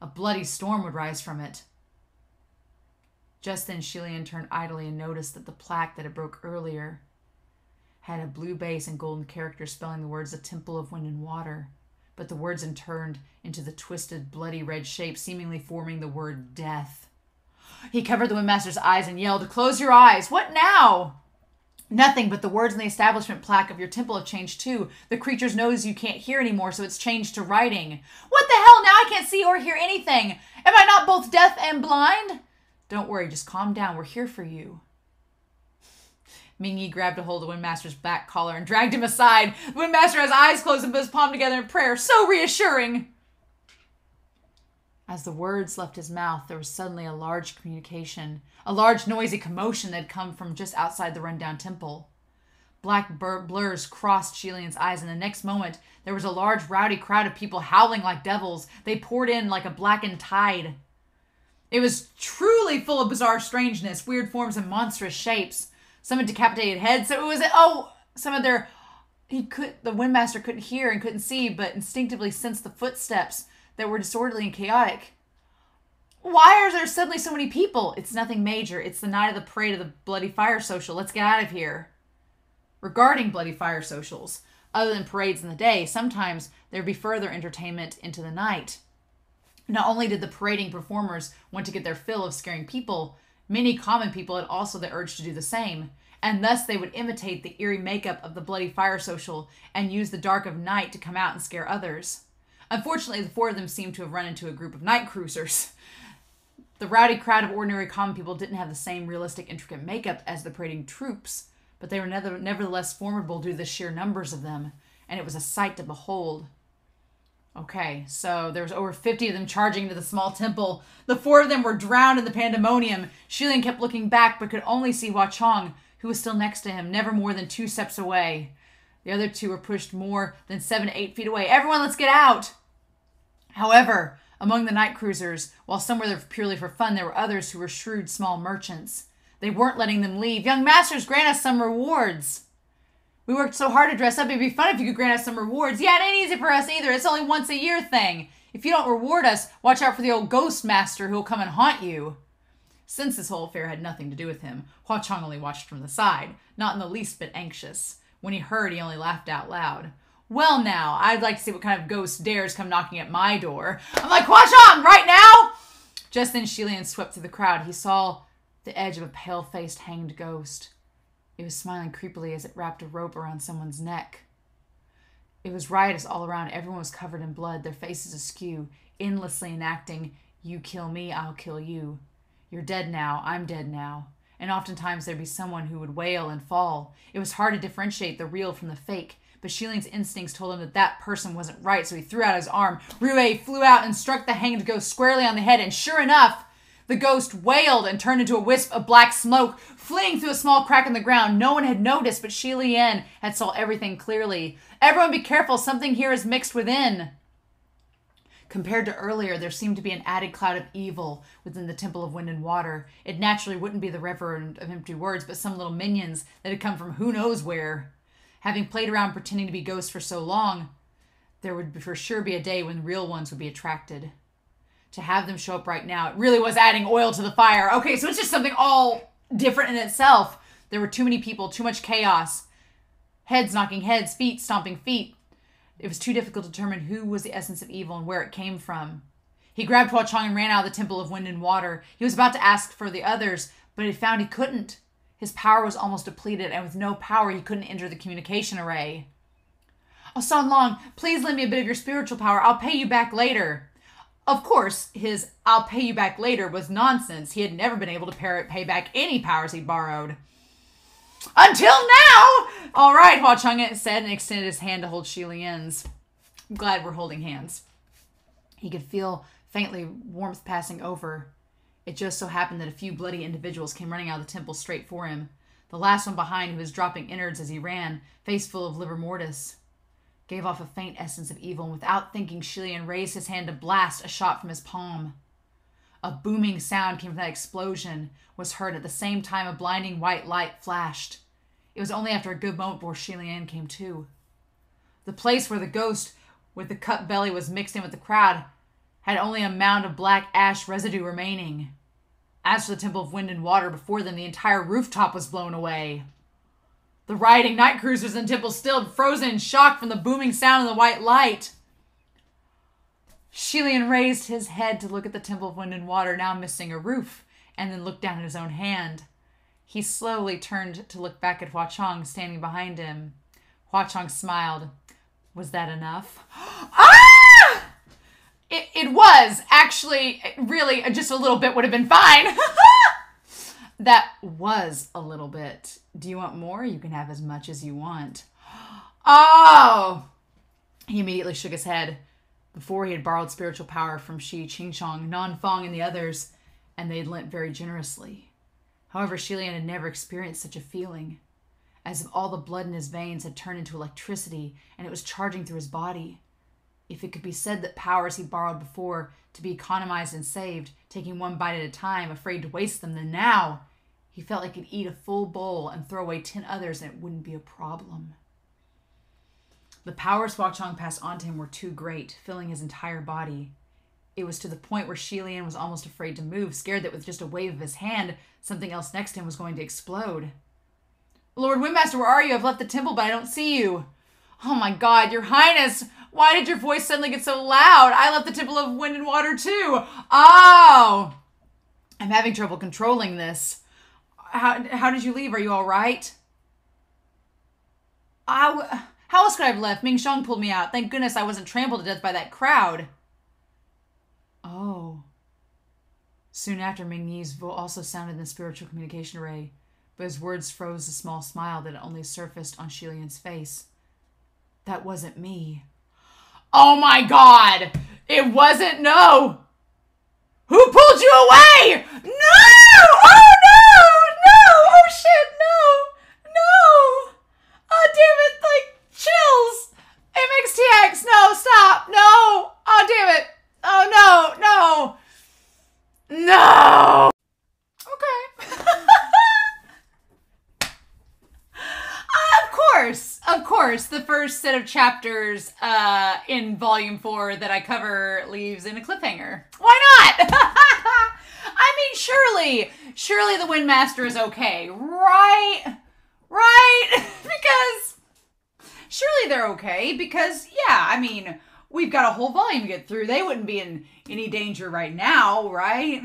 A bloody storm would rise from it. Just then, Shilian turned idly and noticed that the plaque that had broke earlier had a blue base and golden characters spelling the words, "The Temple of Wind and Water." But the words had turned into the twisted, bloody red shape, seemingly forming the word death. He covered the Windmaster's eyes and yelled, "Close your eyes! What now?" "Nothing, but the words in the establishment plaque of your temple have changed too. The creature's knows you can't hear anymore, so it's changed to writing." "What the hell? Now I can't see or hear anything. Am I not both deaf and blind?" "Don't worry, just calm down. We're here for you." Mingyi grabbed a hold of the Windmaster's back collar and dragged him aside. The Windmaster has eyes closed and put his palm together in prayer. So reassuring. As the words left his mouth, there was suddenly a large communication, a large noisy commotion that had come from just outside the rundown temple. Black blurs crossed Shilian's eyes, and the next moment, there was a large rowdy crowd of people howling like devils. They poured in like a blackened tide. It was truly full of bizarre strangeness, weird forms and monstrous shapes. Some had decapitated heads, so it was, some of their, the Windmaster couldn't hear and couldn't see, but instinctively sensed the footsteps that were disorderly and chaotic. Why are there suddenly so many people? It's nothing major. It's the night of the parade of the Bloody Fire Social. Let's get out of here. Regarding Bloody Fire Socials, other than parades in the day, sometimes there'd be further entertainment into the night. Not only did the parading performers want to get their fill of scaring people, many common people had also the urge to do the same, and thus they would imitate the eerie makeup of the Bloody Fire Social and use the dark of night to come out and scare others. Unfortunately, the 4 of them seemed to have run into a group of night cruisers. The rowdy crowd of ordinary common people didn't have the same realistic, intricate makeup as the parading troops, but they were nevertheless formidable due to the sheer numbers of them, and it was a sight to behold. Okay, so there was over 50 of them charging into the small temple. The 4 of them were drowned in the pandemonium. Shilian kept looking back, but could only see Hua Chong, who was still next to him, never more than 2 steps away. The other 2 were pushed more than 7 to 8 feet away. Everyone, let's get out! However, among the night cruisers, while some were there purely for fun, there were others who were shrewd small merchants. They weren't letting them leave. Young masters, grant us some rewards. We worked so hard to dress up, it'd be fun if you could grant us some rewards. Yeah, it ain't easy for us either. It's only once a year thing. If you don't reward us, watch out for the old ghost master who will come and haunt you. Since this whole affair had nothing to do with him, Hua Chong only watched from the side, not in the least bit anxious. When he heard, he only laughed out loud. Well now, I'd like to see what kind of ghost dares come knocking at my door. I'm like, Hua Chong, right now? Just then Shilian swept through the crowd. He saw the edge of a pale-faced hanged ghost. It was smiling creepily as it wrapped a rope around someone's neck. It was riotous all around. Everyone was covered in blood, their faces askew, endlessly enacting, you kill me, I'll kill you. You're dead now, I'm dead now. And oftentimes there'd be someone who would wail and fall. It was hard to differentiate the real from the fake, but Shilian's instincts told him that that person wasn't right, so he threw out his arm. Rue flew out and struck the hanged ghost squarely on the head, and sure enough, the ghost wailed and turned into a wisp of black smoke, fleeing through a small crack in the ground. No one had noticed, but Shi Lian had saw everything clearly. Everyone be careful, something here is mixed within. Compared to earlier, there seemed to be an added cloud of evil within the Temple of Wind and Water. It naturally wouldn't be the Reverend of Empty Words, but some little minions that had come from who knows where. Having played around pretending to be ghosts for so long, there would for sure be a day when real ones would be attracted. To have them show up right now, it really was adding oil to the fire. Okay, so it's just something all different in itself. There were too many people, too much chaos. Heads knocking heads, feet stomping feet. It was too difficult to determine who was the essence of evil and where it came from. He grabbed Hua Chong and ran out of the Temple of Wind and Water. He was about to ask for the others, but he found he couldn't. His power was almost depleted, and with no power, he couldn't enter the communication array. Oh, San Long, please lend me a bit of your spiritual power. I'll pay you back later. Of course, his I'll pay you back later was nonsense. He had never been able to pay back any powers he borrowed. Until now! All right, Hua Chong said and extended his hand to hold Shi Lian's. I'm glad we're holding hands. He could feel faintly warmth passing over. It just so happened that a few bloody individuals came running out of the temple straight for him. The last one behind, who was dropping innards as he ran, face full of livor mortis, gave off a faint essence of evil, and without thinking, Shi Lian raised his hand to blast a shot from his palm. A booming sound came from that explosion, was heard at the same time a blinding white light flashed. It was only after a good moment before Shi Lian came to. The place where the ghost with the cut belly was mixed in with the crowd had only a mound of black ash residue remaining. As for the Temple of Wind and Water before them, the entire rooftop was blown away. The rioting night cruisers in the temple still frozen in shock from the booming sound of the white light. Shi Lian raised his head to look at the Temple of Wind and Water, now missing a roof, and then looked down at his own hand. He slowly turned to look back at Hua Chong standing behind him. Hua Chong smiled. Was that enough? Ah! It was. Actually, really, just a little bit would have been fine. That was a little bit. Do you want more? You can have as much as you want. Oh! He immediately shook his head. Before he had borrowed spiritual power from Shi, Qingchong, Nanfang, and the others, and they had lent very generously. However, Shi Lian had never experienced such a feeling, as if all the blood in his veins had turned into electricity, and it was charging through his body. If it could be said that powers he borrowed before to be economized and saved, taking one bite at a time, afraid to waste them, then now he felt like he could eat a full bowl and throw away 10 others and it wouldn't be a problem. The powers Hua Chong passed on to him were too great, filling his entire body. It was to the point where Shi Lian was almost afraid to move, scared that with just a wave of his hand, something else next to him was going to explode. Lord Windmaster, where are you? I've left the temple, but I don't see you. Oh my God, Your Highness, why did your voice suddenly get so loud? I left the Temple of Wind and Water too. Oh! I'm having trouble controlling this. How did you leave? Are you all right? How else could I have left? Ming Shang pulled me out. Thank goodness I wasn't trampled to death by that crowd. Oh. Soon after, Ming Yi's voice also sounded in the spiritual communication array, but his words froze the small smile that only surfaced on Shi Lian's face. That wasn't me. Oh my God. It wasn't, no. Who pulled you away? No! Oh no! No! Oh shit, no! No! Oh damn it, like, chills. MXTX, no, stop, no. Oh damn it. Oh no, no. No! Okay. Of course, the first set of chapters in Volume 4 that I cover leaves in a cliffhanger. Why not? I mean, surely the Windmaster is okay, right? Right? Because surely they're okay, because, yeah, I mean, we've got a whole volume to get through. They wouldn't be in any danger right now, right?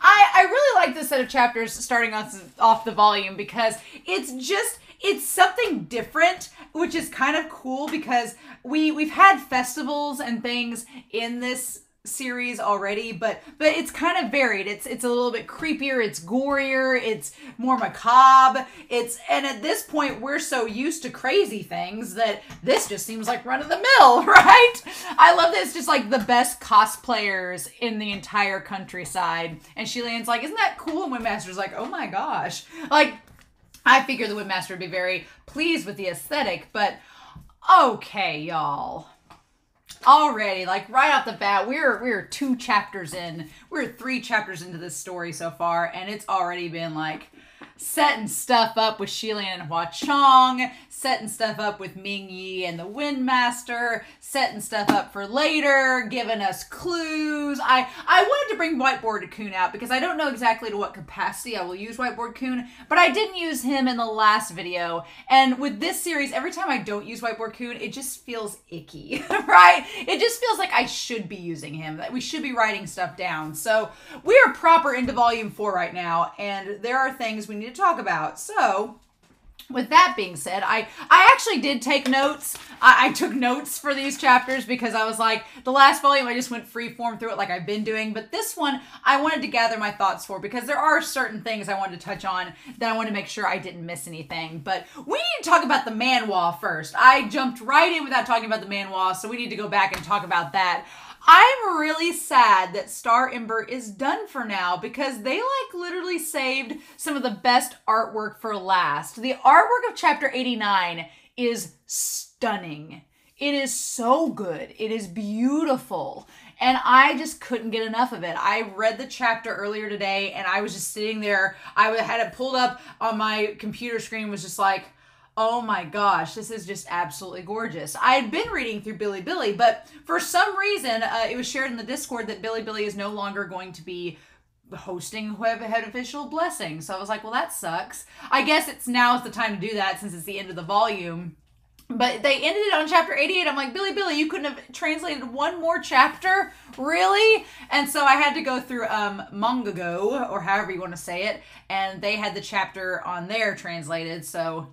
I really like this set of chapters starting off the volume because it's something different, which is kind of cool because we've had festivals and things in this series already, but it's kind of varied. It's a little bit creepier, it's gorier, it's more macabre. And at this point we're so used to crazy things that this just seems like run of the mill, right? I love this, just like the best cosplayers in the entire countryside. And Shelian's like, isn't that cool? And Windmaster's like, oh my gosh. Like, I figure the Windmaster would be very pleased with the aesthetic, but okay, y'all. Already, like right off the bat, we're 2 chapters in. We're 3 chapters into this story so far, and it's already been like setting stuff up with Shilian and Hua Chong, setting stuff up with Ming Yi and the Windmaster, setting stuff up for later, giving us clues. I wanted to bring Whiteboard Coon out because I don't know exactly to what capacity I will use Whiteboard Coon, but I didn't use him in the last video. And with this series, every time I don't use Whiteboard Coon, it just feels icky, right? It just feels like I should be using him, that we should be writing stuff down. So we are proper into Volume 4 right now, and there are things we need to talk about. So with that being said, I actually did take notes. I took notes for these chapters because I was like, the last volume I just went freeform through it like I've been doing, but this one I wanted to gather my thoughts for because there are certain things I wanted to touch on that I wanted to make sure I didn't miss anything. But we need to talk about the Manhua first. I jumped right in without talking about the Manhua, so we need to go back and talk about that. I'm really sad that Star Ember is done for now because they like literally saved some of the best artwork for last. The artwork of chapter 89 is stunning. It is so good. It is beautiful. And I just couldn't get enough of it. I read the chapter earlier today and I was just sitting there. I had it pulled up on my computer screen, was just like, oh my gosh, this is just absolutely gorgeous. I had been reading through Billy, but for some reason, it was shared in the Discord that Billy is no longer going to be hosting Head Official Blessing. So I was like, well, that sucks. I guess now is the time to do that since it's the end of the volume. But they ended it on chapter 88. I'm like, Billy, you couldn't have translated one more chapter? Really? And so I had to go through Mangago, or however you want to say it, and they had the chapter on there translated, so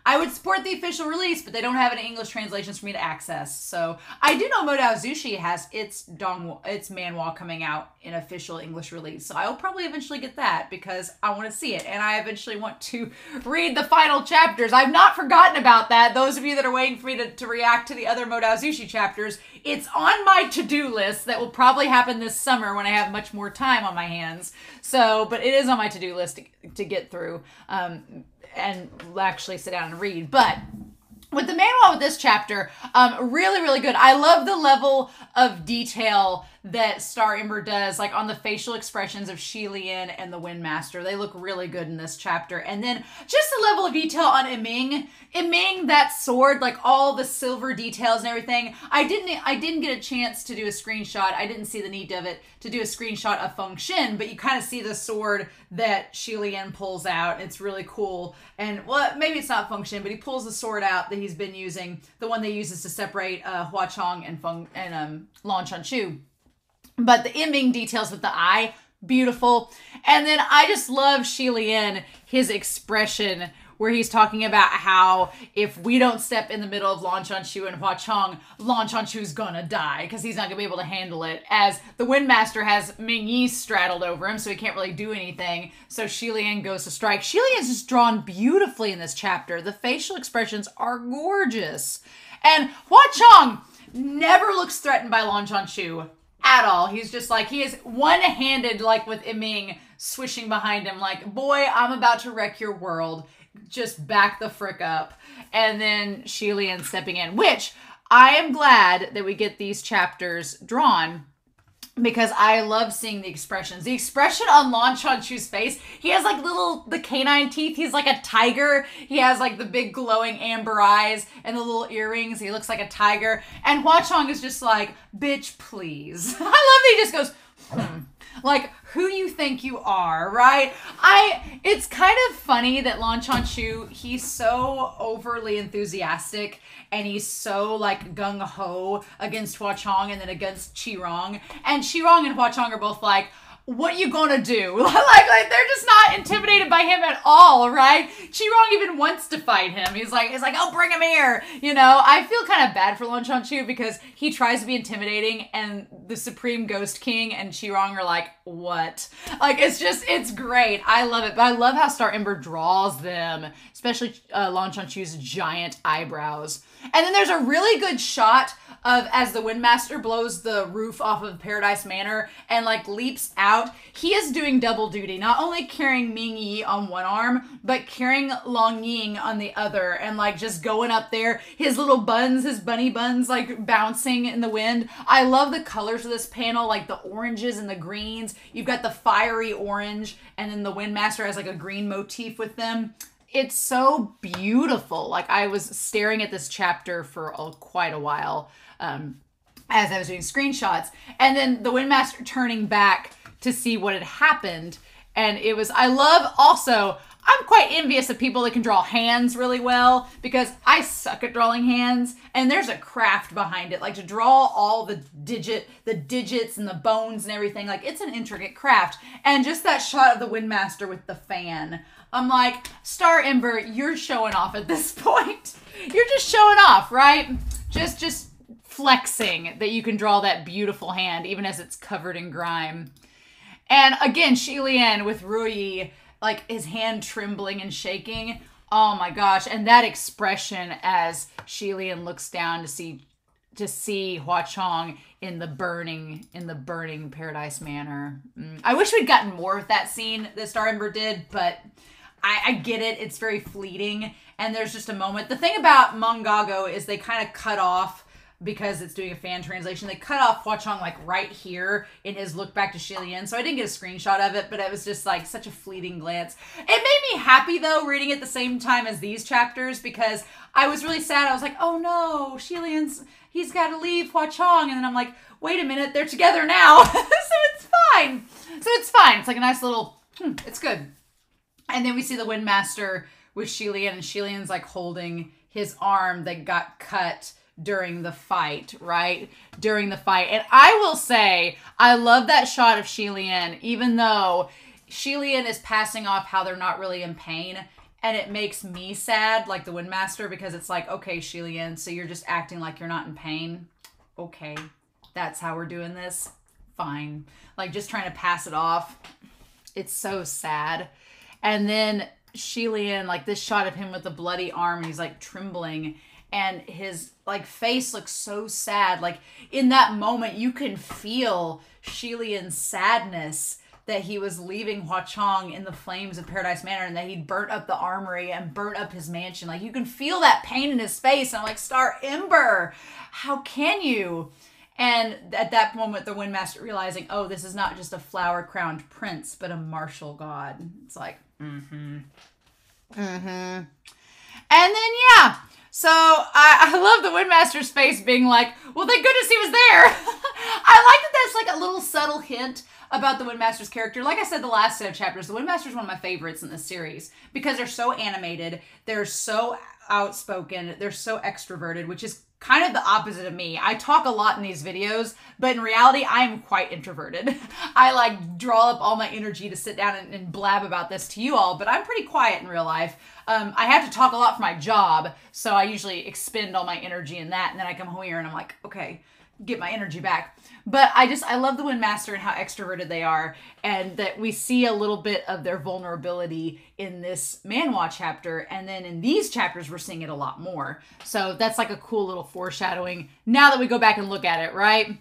I would support the official release, but they don't have any English translations for me to access. So I do know Modao Zushi has its manhwa coming out in official English release. So I will probably eventually get that because I want to see it. And I eventually want to read the final chapters. I've not forgotten about that. Those of you that are waiting for me to react to the other Modao Zushi chapters, it's on my to-do list that will probably happen this summer when I have much more time on my hands. So, but it is on my to-do list to get through. And actually sit down and read. But with the manhwa with this chapter, really, really good. I love the level of detail that Star Ember does, like on the facial expressions of Shilian and the Windmaster. They look really good in this chapter. And then just the level of detail on Iming, that sword, like all the silver details and everything. I didn't get a chance to do a screenshot. I didn't see the need of it to do a screenshot of Feng Xin, but you kind of see the sword that Shilian pulls out. It's really cool. And well, maybe it's not Feng Xin, but he pulls the sword out that he's been using, the one they uses to separate Hua Chong and Lan Chanchu. But the Iming details with the eye, beautiful. And then I just love Shilian, his expression where he's talking about how if we don't step in the middle of Lan Chanchu and Hua Chong, Lan Chanchu's gonna die because he's not gonna be able to handle it. As the Windmaster has Ming Yi straddled over him, so he can't really do anything. So Shilian goes to strike. Shilian's just drawn beautifully in this chapter. The facial expressions are gorgeous. And Hua Chong, never looks threatened by Lan Chanshu at all. He's just like, he is one-handed, like with Iming swishing behind him, like, boy, I'm about to wreck your world. Just back the frick up. And then Shilian stepping in, which I am glad that we get these chapters drawn, because I love seeing the expressions. The expression on Lan Chanshu's face, he has like the canine teeth. He's like a tiger. He has like the big glowing amber eyes and the little earrings. He looks like a tiger. And Hua Chong is just like, bitch, please. I love that he just goes, like, who you think you are, right? It's kind of funny that Lan Chanshu, he's so overly enthusiastic and he's so like gung-ho against Hua Chong and then against Qirong. And Qirong and Hua Chong are both like, what you gonna do? like they're just not intimidated by him at all, right? Qirong even wants to fight him. He's like, oh, bring him here. You know, I feel kind of bad for Lan Chanshu because he tries to be intimidating and the Supreme Ghost King and Qirong are like, what? Like, it's great. I love it. But I love how Star Ember draws them, especially Lan Chanshu's giant eyebrows. And then there's a really good shot of as the Windmaster blows the roof off of Paradise Manor and like leaps out. He is doing double duty, not only carrying Ming Yi on one arm, but carrying Long Ying on the other and like just going up there. His little buns, his bunny buns, like bouncing in the wind. I love the colors of this panel, like the oranges and the greens. You've got the fiery orange and then the Windmaster has like a green motif with them. It's so beautiful. Like, I was staring at this chapter for quite a while as I was doing screenshots. And then the Windmaster turning back to see what had happened. And it was, I love also, I'm quite envious of people that can draw hands really well because I suck at drawing hands. And there's a craft behind it. Like, to draw all the digits and the bones and everything. Like, it's an intricate craft. And just that shot of the Windmaster with the fan, I'm like, Star Ember, you're showing off at this point. You're just showing off, right? Just flexing that you can draw that beautiful hand, even as it's covered in grime. And again, Shilian with Ruyi, like his hand trembling and shaking. Oh my gosh. And that expression as Shilian looks down to see Hua Chong in the burning Paradise Manor. I wish we'd gotten more of that scene that Star Ember did, but I get it. It's very fleeting. And there's just a moment. The thing about Mongago is they kind of cut off, because it's doing a fan translation, they cut off Hua Chong like right here in his look back to Shilian. So I didn't get a screenshot of it, but it was just like such a fleeting glance. It made me happy though, reading it the same time as these chapters, because I was really sad. I was like, oh no, he's got to leave Hua Chong. And then I'm like, wait a minute, they're together now. So it's fine. It's like a nice little, it's good. And then we see the Windmaster with Shilian, and Shilian's like holding his arm that got cut during the fight, right? During the fight. And I will say, I love that shot of Shilian, even though Shilian is passing off how they're not really in pain. And it makes me sad, like the Windmaster, because it's like, okay, Shilian, so you're just acting like you're not in pain. Okay, that's how we're doing this. Fine. Like, just trying to pass it off. It's so sad. And then Shilian, like this shot of him with the bloody arm, he's like trembling, and his like face looks so sad. Like in that moment, you can feel Shilian's sadness that he was leaving Hua Chong in the flames of Paradise Manor and that he'd burnt up the armory and burnt up his mansion. Like you can feel that pain in his face. And I'm like, Star Ember, how can you? And at that moment, the Windmaster realizing, oh, this is not just a flower-crowned prince, but a martial god. It's like, And then, yeah. So I love the Windmaster's face being like, well, thank goodness he was there. I like that that's like a little subtle hint about the Windmaster's character. Like I said, the last set of chapters, the Windmaster is one of my favorites in this series because they're so animated, they're so outspoken, they're so extroverted, which is kind of the opposite of me. I talk a lot in these videos, but in reality, I am quite introverted. I like draw up all my energy to sit down and blab about this to you all, but I'm pretty quiet in real life. I have to talk a lot for my job, so I usually expend all my energy in that, and then I come home here and I'm like, okay, get my energy back. But I love the Windmaster and how extroverted they are, and that we see a little bit of their vulnerability in this Manhua chapter, and then in these chapters we're seeing it a lot more. So that's like a cool little foreshadowing now that we go back and look at it, right?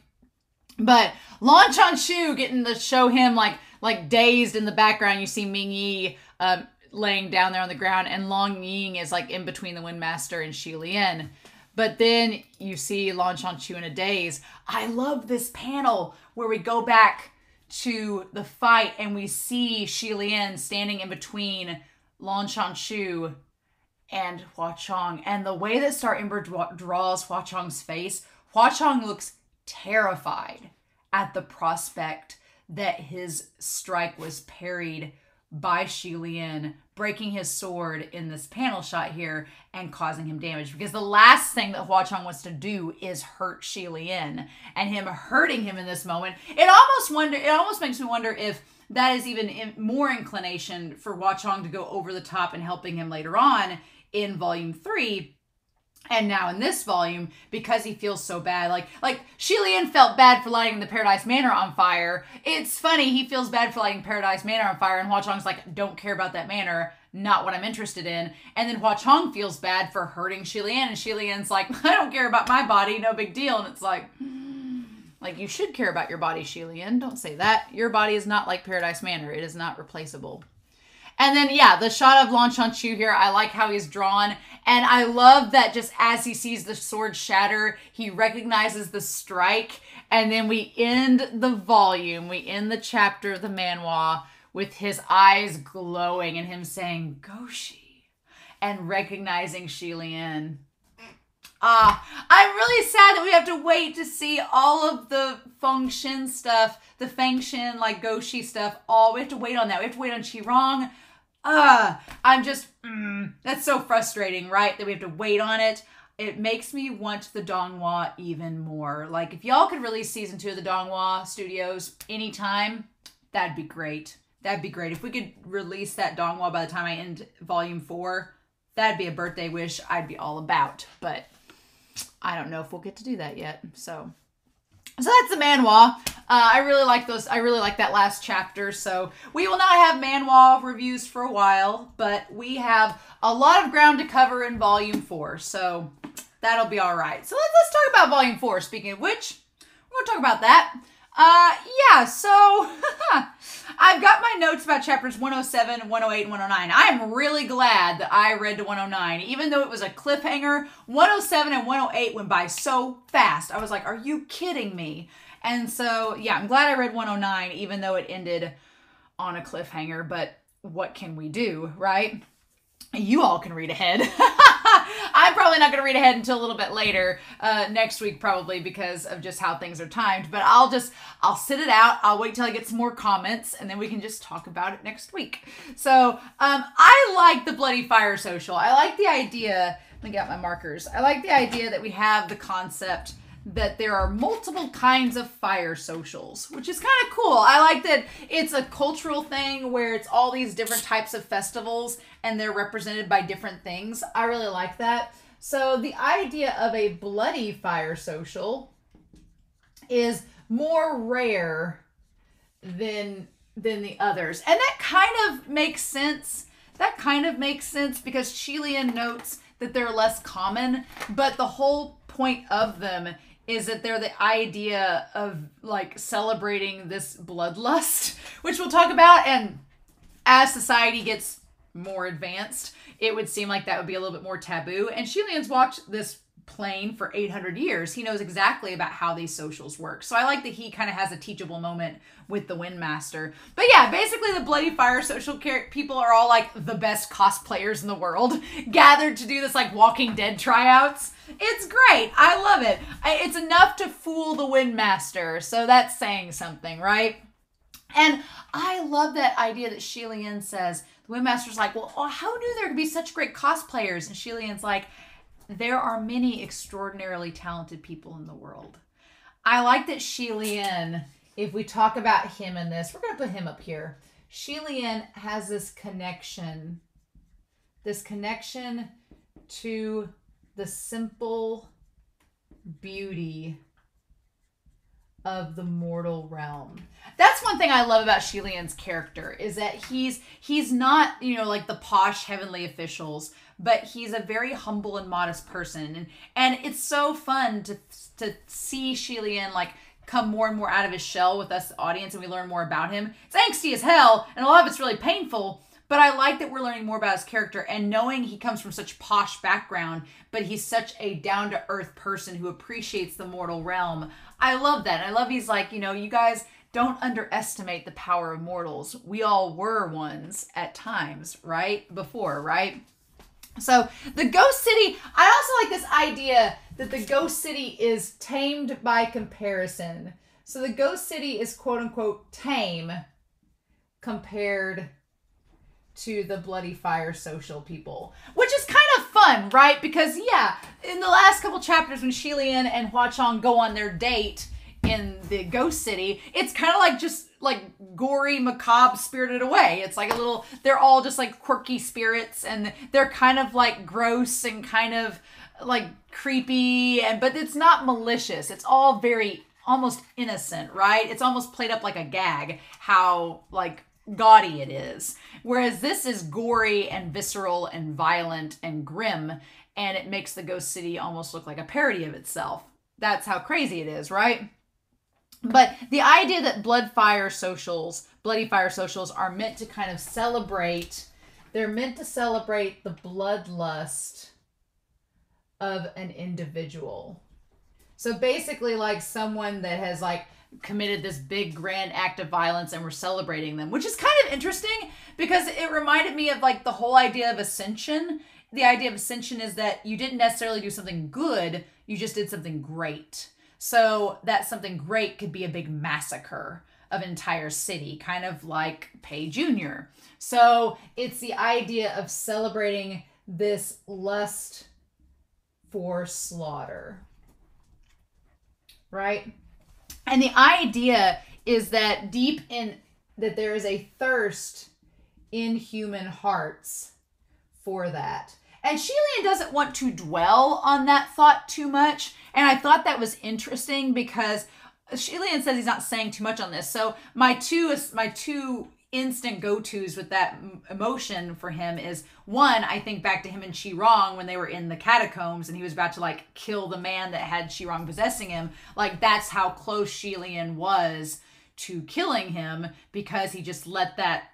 But Lan Chanshu getting to show him like dazed in the background. You see Ming Yi laying down there on the ground, and Long Ying is like in between the Windmaster and Shi Lian. But then you see Lan Chanshu in a daze. I love this panel where we go back to the fight and we see Shi Lian standing in between Lan Chanshu and Hua Chong. And the way that Star Ember draws Hua Chong's face, Hua Chong looks terrified at the prospect that his strike was parried by Shi Lian, breaking his sword in this panel shot here and causing him damage. Because the last thing that Hua Chong wants to do is hurt Shi Lian, and him hurting him in this moment, it almost makes me wonder if that is even more inclination for Hua Chong to go over the top and helping him later on in volume 3. And now in this volume, because he feels so bad, like Shi Lian felt bad for lighting the Paradise Manor on fire. It's funny, he feels bad for lighting Paradise Manor on fire, and Hua Chong's like, don't care about that manor, not what I'm interested in. And then Hua Chong feels bad for hurting Shi Lian, and Shi Lian's like, I don't care about my body, no big deal. And it's like you should care about your body, Shi Lian. Don't say that. Your body is not like Paradise Manor. It is not replaceable. And then, yeah, the shot of Lan Chanshu here, I like how he's drawn. And I love that just as he sees the sword shatter, he recognizes the strike. And then we end the volume, we end the chapter of the Manhua with his eyes glowing and him saying, Goshi, and recognizing Shi Lian. I'm really sad that we have to wait to see all of the Fengshen stuff, the Fengshen, like Goshi stuff, we have to wait on that. We have to wait on Qirong. I'm just, that's so frustrating, right? That we have to wait on it. It makes me want the Donghua even more. Like, if y'all could release season 2 of the Donghua Studios anytime, that'd be great. That'd be great. If we could release that Donghua by the time I end volume 4, that'd be a birthday wish I'd be all about. But I don't know if we'll get to do that yet. So that's the Manhua. I really like those. I really like that last chapter. So we will not have Manhua reviews for a while, but we have a lot of ground to cover in volume 4. So that'll be all right. So let's talk about volume 4. Speaking of which, we're going to talk about that. Yeah, so I've got my notes about chapters 107, 108, and 109. I am really glad that I read to 109. Even though it was a cliffhanger, 107 and 108 went by so fast. I was like, are you kidding me? And so, yeah, I'm glad I read 109, even though it ended on a cliffhanger. But what can we do, right? You all can read ahead. I'm probably not going to read ahead until a little bit later, next week probably, because of just how things are timed. But I'll sit it out. I'll wait till I get some more comments, and then we can just talk about it next week. So I like the Bloody Fire Social. I like the idea, let me get out my markers. I like the idea that we have the concept that there are multiple kinds of fire socials, which is kind of cool. I like that it's a cultural thing where it's all these different types of festivals and they're represented by different things. I really like that. So the idea of a bloody fire social is more rare than the others. And that kind of makes sense. That kind of makes sense because Shi Lian notes that they're less common, but the whole point of them is that they're the idea of like celebrating this bloodlust, which we'll talk about. And as society gets more advanced, it would seem like that would be a little bit more taboo. And Shi Lian's watched this plane for 800 years. He knows exactly about how these socials work. So I like that he kind of has a teachable moment with the Windmaster. But yeah, basically the Bloody Fire social people are all like the best cosplayers in the world gathered to do this like Walking Dead tryouts. It's great. I love it. It's enough to fool the Windmaster. So that's saying something, right? And I love that idea that Shi Lian says, the Windmaster's like, well, how knew there could be such great cosplayers? And Shi Lian's like, there are many extraordinarily talented people in the world. I like that Shi Lian, if we talk about him in this, we're going to put him up here. Shi Lian has this connection to the simple beauty of the mortal realm. That's one thing I love about Shilian's character, is that he's not, you know, like the posh heavenly officials, but he's a very humble and modest person. And it's so fun to see Shilian like come more and more out of his shell with us, the audience, and we learn more about him. It's angsty as hell, and a lot of it's really painful, but I like that we're learning more about his character and knowing he comes from such posh background, but he's such a down-to-earth person who appreciates the mortal realm. I love that. I love he's like, you know, you guys don't underestimate the power of mortals. We all were ones at times, right? Before, right? So the Ghost City, I also like this idea that the Ghost City is tamed by comparison. So the Ghost City is quote unquote tame compared to the Bloody Fire social people, which is kind of fun, right? Because yeah, in the last couple chapters when Shilian and Hua-Chang go on their date in the Ghost City, it's kind of like just like gory, macabre, Spirited Away. It's like a little, they're all just like quirky spirits, and they're kind of like gross and kind of like creepy, but it's not malicious. It's all very almost innocent, right? It's almost played up like a gag, how like gaudy it is. Whereas this is gory and visceral and violent and grim, and it makes the Ghost City almost look like a parody of itself. That's how crazy it is, right? But the idea that Bloody Fire socials are meant to kind of celebrate, they're meant to celebrate the bloodlust of an individual. So basically like someone that has like committed this big grand act of violence and we're celebrating them, which is kind of interesting because it reminded me of like the whole idea of ascension. The idea of ascension is that you didn't necessarily do something good, you just did something great. So that something great could be a big massacre of an entire city, kind of like Pei Jr. So it's the idea of celebrating this lust for slaughter, right? And the idea is that deep in that there is a thirst in human hearts for that. And Shilian doesn't want to dwell on that thought too much. And I thought that was interesting because Shilian says he's not saying too much on this. So my two instant go-tos with that emotion for him is, one, I think back to him and Chi-Rong when they were in the catacombs and he was about to like kill the man that had Chi-Rong possessing him. Like that's how close Shilian was to killing him because he just let that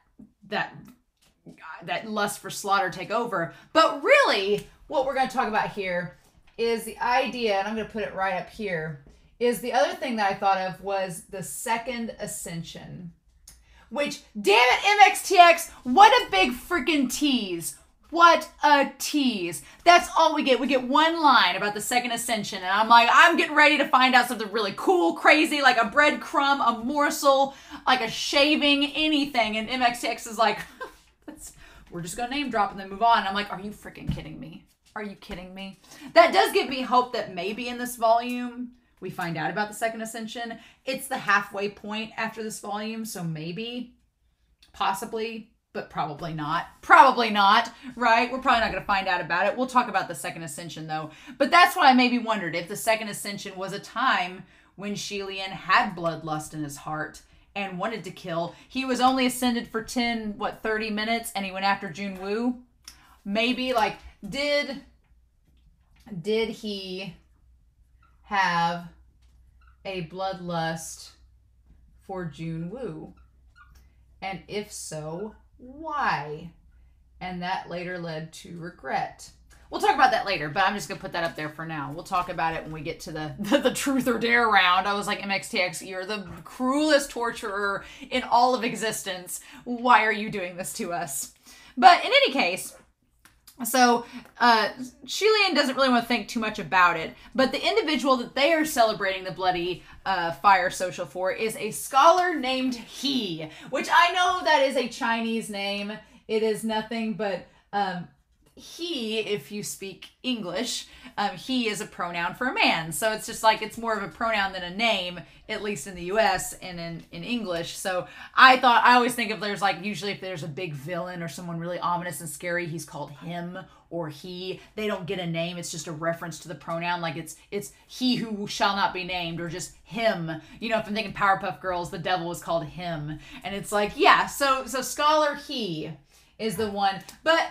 lust for slaughter take over. But really what we're going to talk about here is the idea, and I'm going to put it right up here, is the other thing that I thought of was the second ascension. Which, damn it, MXTX, what a big freaking tease. What a tease. That's all we get. We get one line about the second ascension, and I'm like, I'm getting ready to find out something really cool, crazy, like a breadcrumb, a morsel, like a shaving, anything. And MXTX is like, we're just going to name drop and then move on. And I'm like, are you freaking kidding me? Are you kidding me? That does give me hope that maybe in this volume we find out about the second ascension. It's the halfway point after this volume, so maybe, possibly, but probably not. Probably not, right? We're probably not going to find out about it. We'll talk about the second ascension, though. But that's what I maybe wondered, if the second ascension was a time when Shilian had bloodlust in his heart and wanted to kill. He was only ascended for 30 minutes, and he went after Junwoo. Maybe, like, did he have a bloodlust for Junwoo? And if so, why? And that later led to regret. We'll talk about that later, but I'm just going to put that up there for now. We'll talk about it when we get to the truth or dare round. I was like, MXTX, you're the cruelest torturer in all of existence. Why are you doing this to us? But in any case, so Shilian doesn't really want to think too much about it, but the individual that they are celebrating the Bloody Fire social for is a scholar named He, which I know that is a Chinese name. It is nothing but he, if you speak English, he is a pronoun for a man. So it's just like, it's more of a pronoun than a name, at least in the US and in English. So I always think of there's like, usually if there's a big villain or someone really ominous and scary, he's called him or he. They don't get a name. It's just a reference to the pronoun. Like it's he who shall not be named, or just him. You know, if I'm thinking Powerpuff Girls, the devil was called him. And it's like, yeah, so Scholar He is the one. But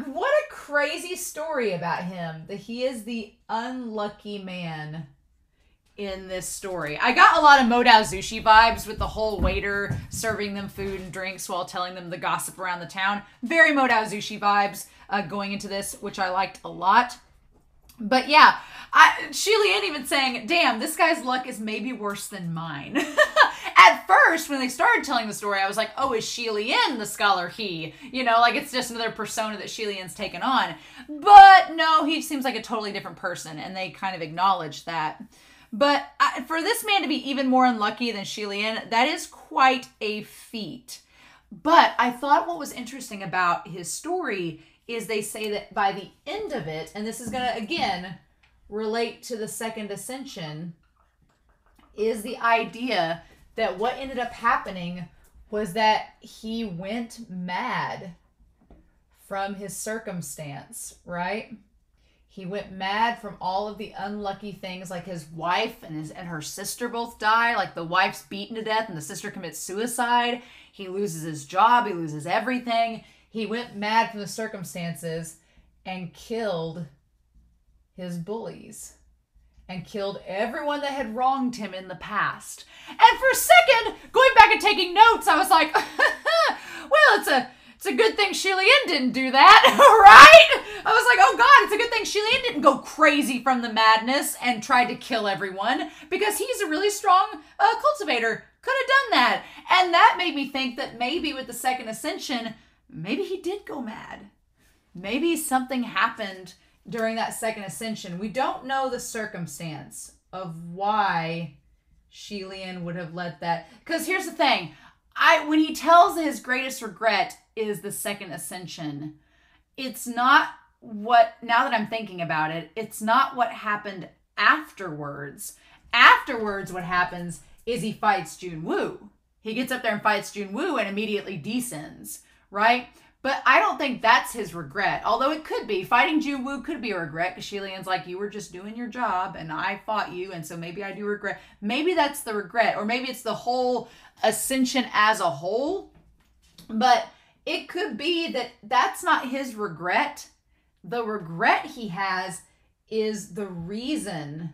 what a crazy story about him, that he is the unlucky man in this story. I got a lot of Modao Zushi vibes with the whole waiter serving them food and drinks while telling them the gossip around the town. Very Modao Zushi vibes going into this, which I liked a lot. But yeah, Shilian even saying, damn, this guy's luck is maybe worse than mine. At first, when they started telling the story, I was like, oh, is Shilian the Scholar He? You know, like it's just another persona that Shilian's taken on. But no, he seems like a totally different person, and they kind of acknowledge that. But for this man to be even more unlucky than Shilian, that is quite a feat. But I thought what was interesting about his story is they say that by the end of it, and this is going to, again, relate to the second ascension, is the idea that what ended up happening was that he went mad from his circumstance, right? He went mad from all of the unlucky things, like his wife and her sister both die. Like the wife's beaten to death and the sister commits suicide. He loses his job. He loses everything. He went mad from the circumstances and killed his bullies and killed everyone that had wronged him in the past. And for a second, going back and taking notes, I was like, well, it's a good thing Shilian didn't do that, right? I was like, oh God, it's a good thing Shilian didn't go crazy from the madness and try to kill everyone, because he's a really strong cultivator. Could have done that. And that made me think that maybe with the second ascension, maybe he did go mad. Maybe something happened during that second ascension. We don't know the circumstance of why Shilian would have let that. Because here's the thing. When he tells his greatest regret is the second ascension, it's not what, now that I'm thinking about it, it's not what happened afterwards. Afterwards, what happens is he fights Junwoo. He gets up there and fights Junwoo and immediately descends, right? But I don't think that's his regret. Although it could be. Fighting Junwoo could be a regret, because Shilian's like, you were just doing your job and I fought you, and so maybe I do regret. Maybe that's the regret. Or maybe it's the whole ascension as a whole. But it could be that that's not his regret. The regret he has is the reason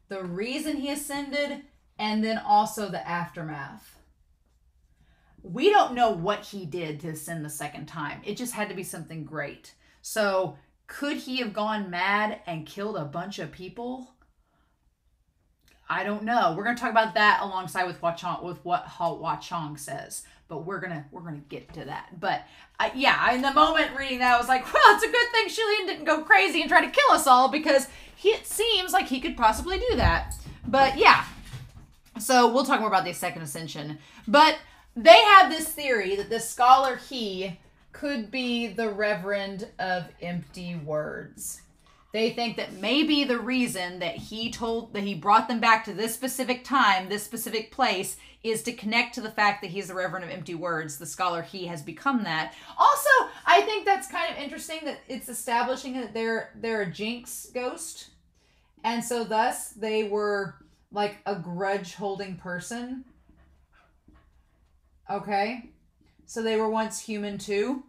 he ascended, and then also the aftermath. We don't know what he did to ascend the second time. It just had to be something great. So could he have gone mad and killed a bunch of people? I don't know. We're going to talk about that alongside with what Hua Chong says. But we're gonna get to that. But yeah, in the moment reading that, I was like, well, it's a good thing Shilian didn't go crazy and try to kill us all, because it seems like he could possibly do that. But yeah, so we'll talk more about the second ascension. But they have this theory that this Scholar He could be the Reverend of Empty Words. They think that maybe the reason that he brought them back to this specific time, this specific place, is to connect to the fact that he's the Reverend of Empty Words. The Scholar He has become that. Also, I think that's kind of interesting that it's establishing that they're a Jinx ghost. And so thus they were like a grudge-holding person. Okay. So they were once human too.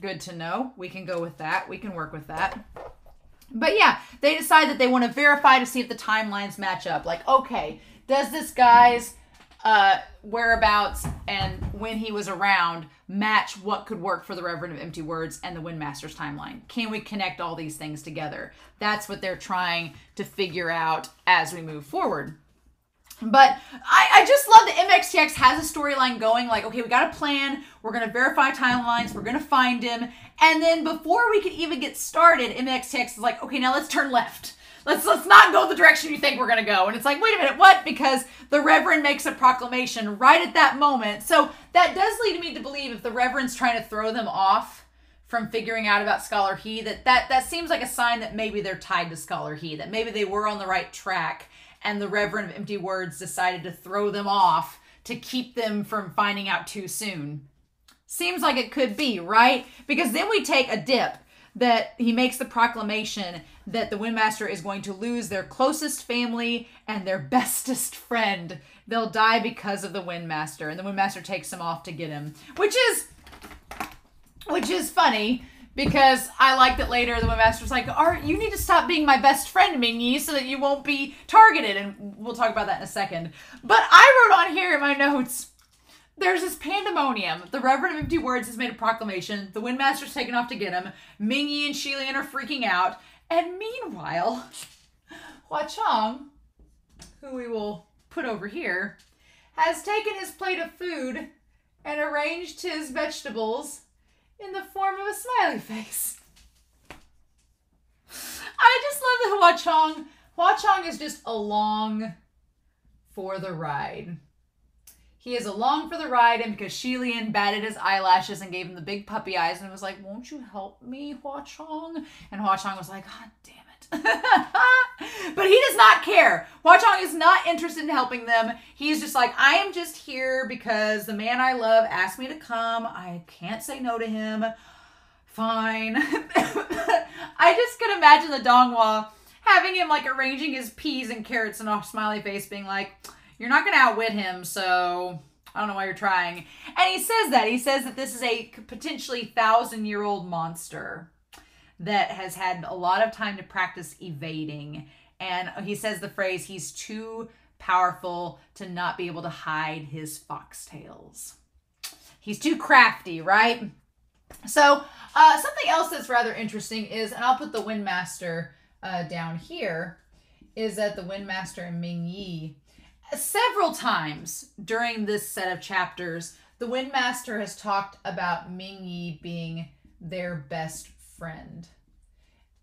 Good to know. We can go with that. We can work with that. But yeah, they decide that they want to verify to see if the timelines match up. Like, okay, does this guy's whereabouts and when he was around match what could work for the Reverend of Empty Words and the Windmaster's timeline? Can we connect all these things together? That's what they're trying to figure out as we move forward. But I just love that MXTX has a storyline going, like, okay, we got a plan, we're going to verify timelines, we're going to find him, and then before we could even get started, MXTX is like, okay, now let's turn left. Let's not go the direction you think we're going to go. And it's like, wait a minute, what? Because the Reverend makes a proclamation right at that moment. So that does lead me to believe if the Reverend's trying to throw them off from figuring out about Scholar He, that seems like a sign that maybe they're tied to Scholar He, that maybe they were on the right track, and the Reverend of Empty Words decided to throw them off to keep them from finding out too soon. Seems like it could be, right? Because then we take a dip. that he makes the proclamation that the Windmaster is going to lose their closest family and their bestest friend. They'll die because of the Windmaster, and the Windmaster takes him off to get him, which is funny. Because I like that later the Windmaster's like, you need to stop being my best friend, Ming-Yi, so that you won't be targeted. And we'll talk about that in a second. But I wrote on here in my notes, there's this pandemonium. The Reverend of Empty Words has made a proclamation. The Windmaster's taken off to get him. Ming-Yi and Shilian are freaking out. And meanwhile, Hua Chong, who we will put over here, has taken his plate of food and arranged his vegetables in the form of a smiley face. I just love that Hua Chong is just along for the ride. He is along for the ride, and because Shilian batted his eyelashes and gave him the big puppy eyes and was like, won't you help me, Hua Chong? And Hua Chong was like, God damn it. But he does not care. Hua Chong is not interested in helping them. He's just like, I am just here because the man I love asked me to come. I can't say no to him. Fine. I just can imagine the Donghua having him like arranging his peas and carrots in a smiley face being like, you're not going to outwit him, so I don't know why you're trying. And he says that. He says that this is a potentially 1,000-year-old monster that has had a lot of time to practice evading. And he says the phrase, he's too powerful to not be able to hide his foxtails. He's too crafty, right? So something else that's rather interesting is, and I'll put the Windmaster down here, is that the Windmaster and Ming-Yi, several times during this set of chapters, the Windmaster has talked about Ming-Yi being their best friend.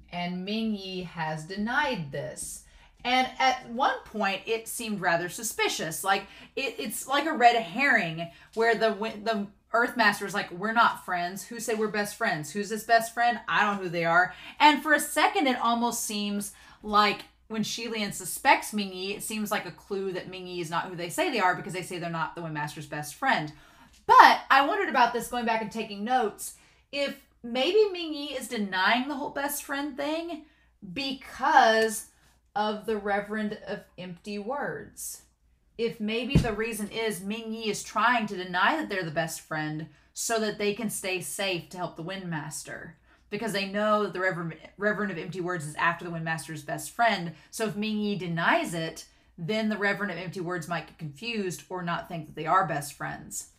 And Ming-Yi has denied this. And at one point, it seemed rather suspicious. Like, it's like a red herring where the Earthmaster is like, we're not friends. Who say we're best friends? Who's this best friend? I don't know who they are. And for a second, it almost seems like when Shilian suspects Ming-Yi, it seems like a clue that Ming-Yi is not who they say they are because they say they're not the Windmaster's best friend. But I wondered about this going back and taking notes. If maybe Ming-Yi is denying the whole best friend thing because of the Reverend of Empty Words. If maybe the reason is Ming-Yi is trying to deny that they're the best friend so that they can stay safe to help the Windmaster. Because they know that the Reverend of Empty Words is after the Windmaster's best friend. So if Ming-Yi denies it, then the Reverend of Empty Words might get confused or not think that they are best friends.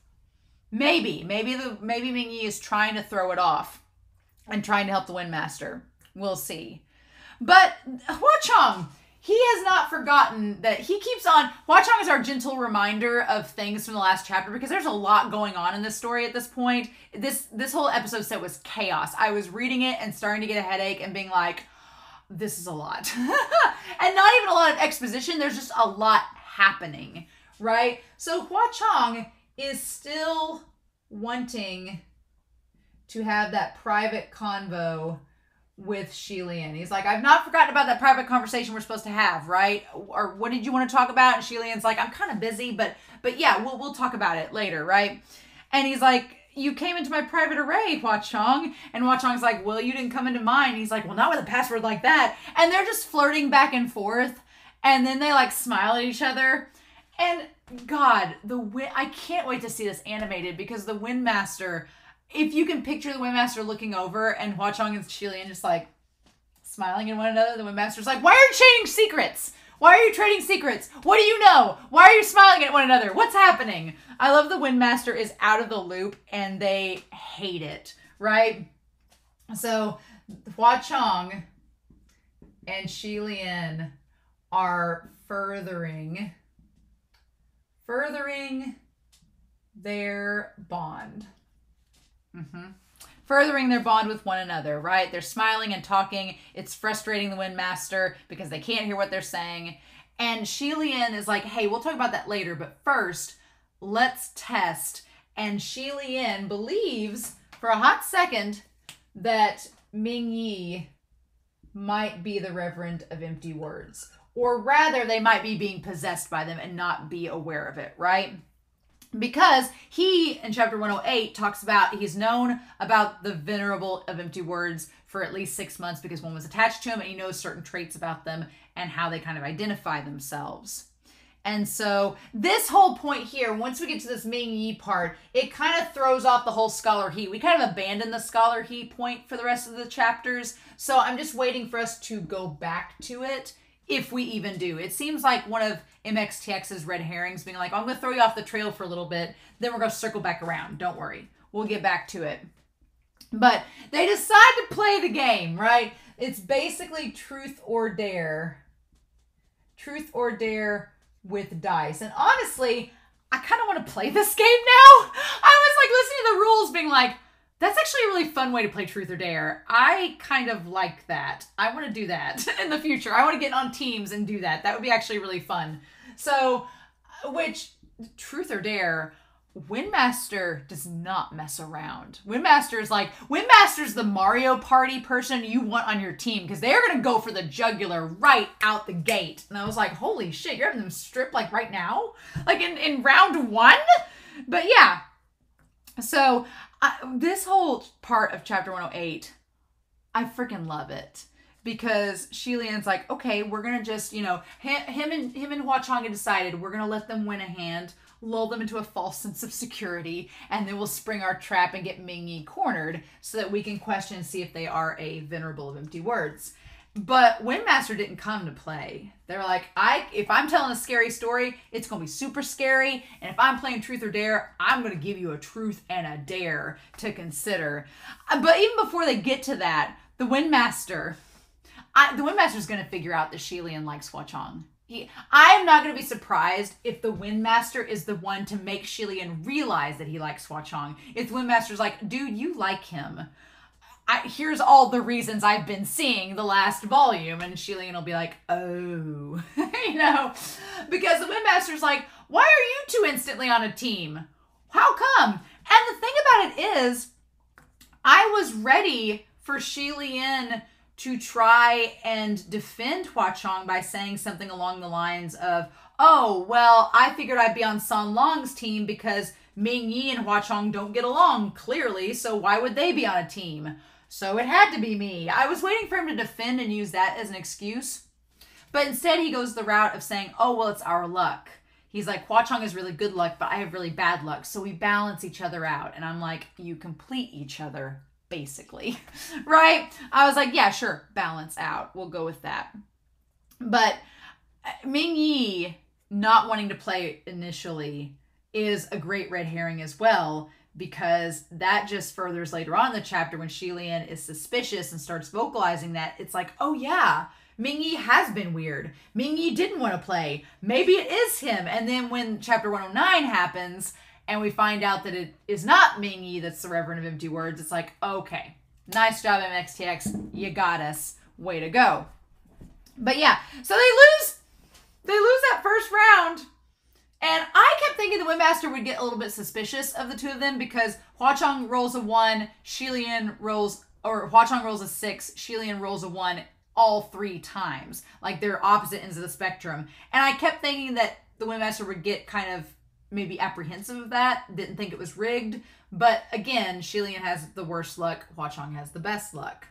Maybe Ming-Yi is trying to throw it off and trying to help the Windmaster. We'll see. But Hua Chong, he has not forgotten that he keeps on. Hua Chong is our gentle reminder of things from the last chapter because there's a lot going on in this story at this point. This whole episode set was chaos. I was reading it and starting to get a headache and being like, this is a lot. And not even a lot of exposition. There's just a lot happening, right? So Hua Chong is still wanting to have that private convo with Shilian. He's like, I've not forgotten about that private conversation we're supposed to have, right? Or what did you want to talk about? And Shilian's like, I'm kind of busy, but yeah, we'll talk about it later, right? And he's like, you came into my private array, Hua Chong. And Hua Chong's like, well, you didn't come into mine. And he's like, well, not with a password like that. And they're just flirting back and forth. And then they like smile at each other. And God, I can't wait to see this animated because the Windmaster, if you can picture the Windmaster looking over and Hua Chong and Shilian just like smiling at one another, the Windmaster's like, why are you trading secrets? Why are you trading secrets? What do you know? Why are you smiling at one another? What's happening? I love the Windmaster is out of the loop and they hate it, right? So Hua Chong and Shilian are furthering their bond. Furthering their bond with one another, right? They're smiling and talking. It's frustrating the Windmaster because they can't hear what they're saying. And Shilian is like, hey, we'll talk about that later, but first, let's test. And Shilian believes for a hot second that Ming-Yi might be the Reverend of Empty Words. Or rather, they might be being possessed by them and not be aware of it, right? Because he, in chapter 108, talks about, he's known about the Venerable of Empty Words for at least 6 months because one was attached to him and he knows certain traits about them and how they kind of identify themselves. And so this whole point here, once we get to this Ming Yi part, it kind of throws off the whole scholar he. We kind of abandon the scholar he point for the rest of the chapters. So I'm just waiting for us to go back to it, if we even do. It seems like one of MXTX's red herrings being like, I'm going to throw you off the trail for a little bit, then we're going to circle back around. Don't worry. We'll get back to it. But they decide to play the game, right? It's basically truth or dare. Truth or dare with dice. And honestly, I kind of want to play this game now. I was like listening to the rules being like, that's actually a really fun way to play truth or dare. I kind of like that. I want to do that in the future. I want to get on teams and do that. That would be actually really fun. So, which truth or dare, Windmaster does not mess around. Windmaster's the Mario Party person you want on your team because they're going to go for the jugular right out the gate. And I was like, holy shit, you're having them strip like right now? Like in round 1? But yeah. So this whole part of chapter 108, I freaking love it. Because Shilian's like, okay, we're going to just, him and Hua Chong have decided we're going to let them win a hand, lull them into a false sense of security, and then we'll spring our trap and get Ming Yi cornered so that we can question and see if they are a Venerable of Empty Words. But Windmaster didn't come to play. They're like, if I'm telling a scary story, it's going to be super scary. And if I'm playing truth or dare, I'm going to give you a truth and a dare to consider. But even before they get to that, the Windmaster's going to figure out that Shilian likes Hua Chong. I am not going to be surprised if the Windmaster is the one to make Shilian realize that he likes Hua Chong. If the Windmaster's like, dude, you like him. Here's all the reasons I've been seeing the last volume. And Shilian will be like, oh, because the Windmaster's like, why are you two instantly on a team? How come? And the thing about it is, I was ready for Shilian to try and defend Hua Chong by saying something along the lines of, oh, well, I figured I'd be on San Long's team because Ming Yi and Hua Chong don't get along, clearly, so why would they be on a team? So it had to be me. I was waiting for him to defend and use that as an excuse. But instead he goes the route of saying, oh, well, it's our luck. He's like, Hua Chong has really good luck, but I have really bad luck. So we balance each other out. And I'm like, you complete each other, basically. Right? I was like, yeah, sure, balance out. We'll go with that. But Ming Yi not wanting to play initially is a great red herring as well, because that just furthers later on in the chapter when Shilian is suspicious and starts vocalizing that. It's like, oh yeah, Ming Yi has been weird. Ming Yi didn't want to play. Maybe it is him. And then when chapter 109 happens and we find out that it is not Ming Yi that's the Reverend of Empty Words, it's like, okay, nice job, MXTX. You got us. Way to go. But yeah, so they lose that first round. And I kept thinking the Windmaster would get a little bit suspicious of the two of them because Hua Chong rolls a 1, Hua Chong rolls a 6, Shilian rolls a 1 all 3 times. Like they're opposite ends of the spectrum. And I kept thinking that the Windmaster would get kind of maybe apprehensive of that, didn't think it was rigged. But again, Shilian has the worst luck, Hua Chong has the best luck.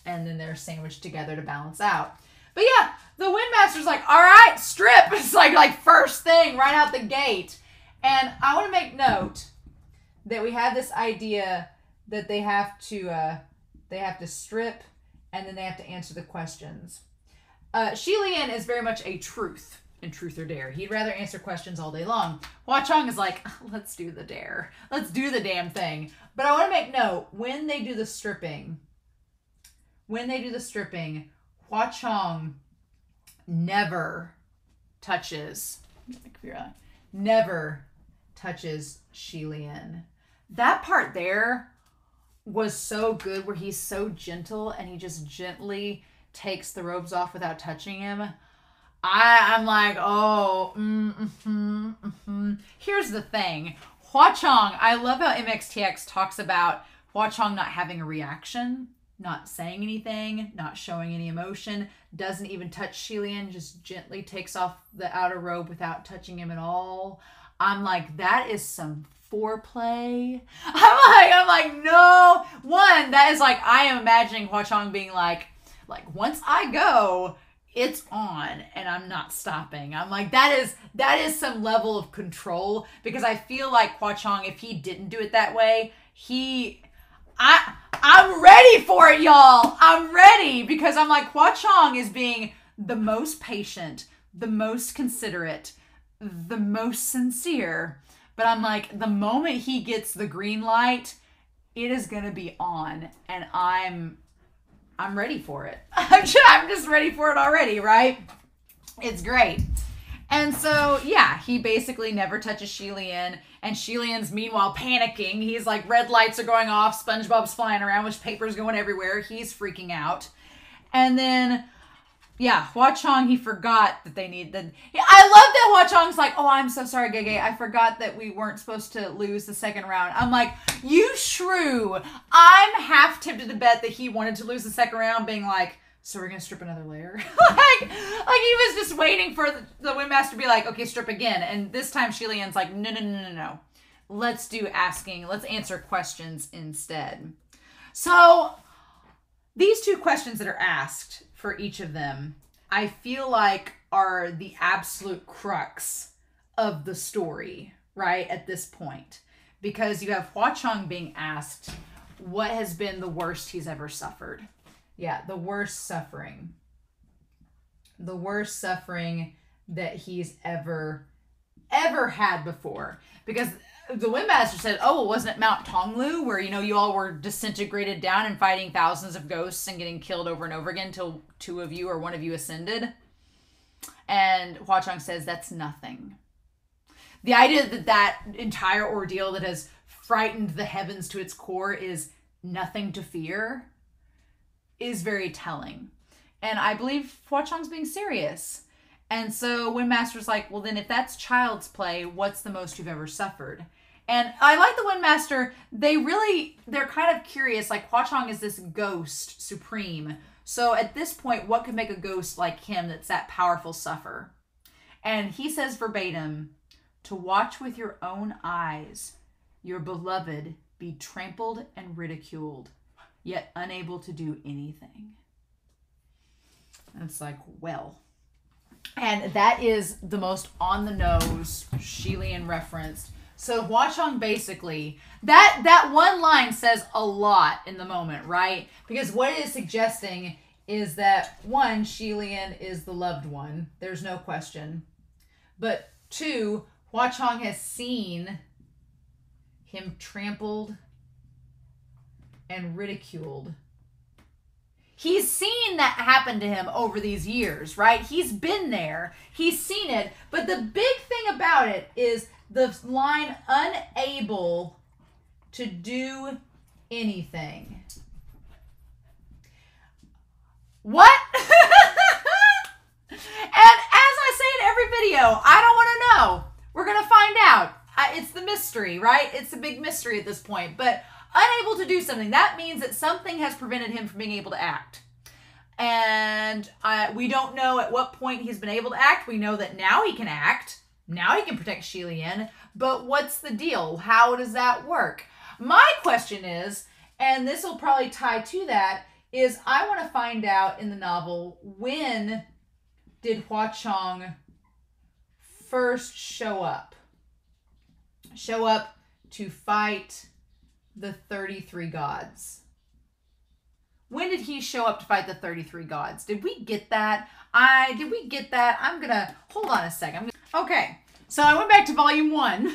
And then they're sandwiched together to balance out. But yeah, the Windmaster's like, all right, strip. It's like first thing right out the gate. And I want to make note that we have this idea that they have to strip and then they have to answer the questions. Shilian is very much a truth in Truth or Dare. He'd rather answer questions all day long. Hua Chong is like, let's do the dare. Let's do the damn thing. But I want to make note, when they do the stripping, Hua Chong never touches Shilian. That part there was so good where he's so gentle and he just gently takes the robes off without touching him. I'm like, oh, Here's the thing. Hua Chong, I love how MXTX talks about Hua Chong not having a reaction, not saying anything, not showing any emotion, doesn't even touch Shilian, just gently takes off the outer robe without touching him at all. I'm like, that is some foreplay. I'm like, no. One, that is like, I am imagining Hua Chong being like, once I go, it's on and I'm not stopping. I'm like, that is some level of control, because I feel like Hua Chong, if he didn't do it that way, I'm ready for it, y'all. I'm ready, because I'm like, Hua Chong is being the most patient, the most considerate, the most sincere. But I'm like, the moment he gets the green light, it is going to be on, and I'm ready for it. I'm just ready for it already, right? It's great. And so, yeah, he basically never touches Shilian, and Shilian's meanwhile panicking. He's like, red lights are going off, SpongeBob's flying around with papers going everywhere. He's freaking out. And then, yeah, Hua Chong, he forgot that they need the... Yeah, I love that Hua Chong's like, oh, I'm so sorry, Gege. I forgot that we weren't supposed to lose the second round. I'm like, you shrew. I'm half tempted to bet that he wanted to lose the second round, being like, so we're going to strip another layer? like he was just waiting for the Windmaster to be like, okay, strip again. And this time Shilian's like, no. Let's answer questions instead. So these two questions that are asked for each of them, I feel like are the absolute crux of the story, right, at this point. Because you have Hua Chong being asked what has been the worst he's ever suffered. Yeah, the worst suffering. The worst suffering that he's ever had before. Because the Windmaster said, oh, well, wasn't it Mount Tonglu where, you all were disintegrated down and fighting thousands of ghosts and getting killed over and over again until two of you or one of you ascended? And Hua Chong says that's nothing. The idea that entire ordeal that has frightened the heavens to its core is nothing to fear is very telling. And I believe Hua Chong's being serious. And so Windmaster's like, well, then if that's child's play, what's the most you've ever suffered? And I like the Windmaster. They're kind of curious. Like, Hua Chong is this ghost supreme. So at this point, what could make a ghost like him that's that powerful suffer? And he says verbatim, to watch with your own eyes your beloved be trampled and ridiculed, yet unable to do anything. And it's like, well. And that is the most on-the-nose Shilian referenced. So Hua Chong basically, that one line says a lot in the moment, right? Because what it is suggesting is that, one, Shilian is the loved one. There's no question. But two, Hua Chong has seen him trampled and ridiculed. He's seen that happen to him over these years, right? He's been there. He's seen it. But the big thing about it is the line unable to do anything. What? And as I say in every video, I don't want to know. We're going to find out. It's the mystery, right? It's a big mystery at this point. But unable to do something, that means that something has prevented him from being able to act. And we don't know at what point he's been able to act. We know that now he can act. Now he can protect Shilian. But what's the deal? How does that work? My question is, and this will probably tie to that, is I want to find out in the novel, when did Hua Chong first show up? Show up to fight the 33 gods. When did he show up to fight the 33 gods? Did we get that? Did we get that? I'm gonna, hold on a second. Okay, so I went back to volume 1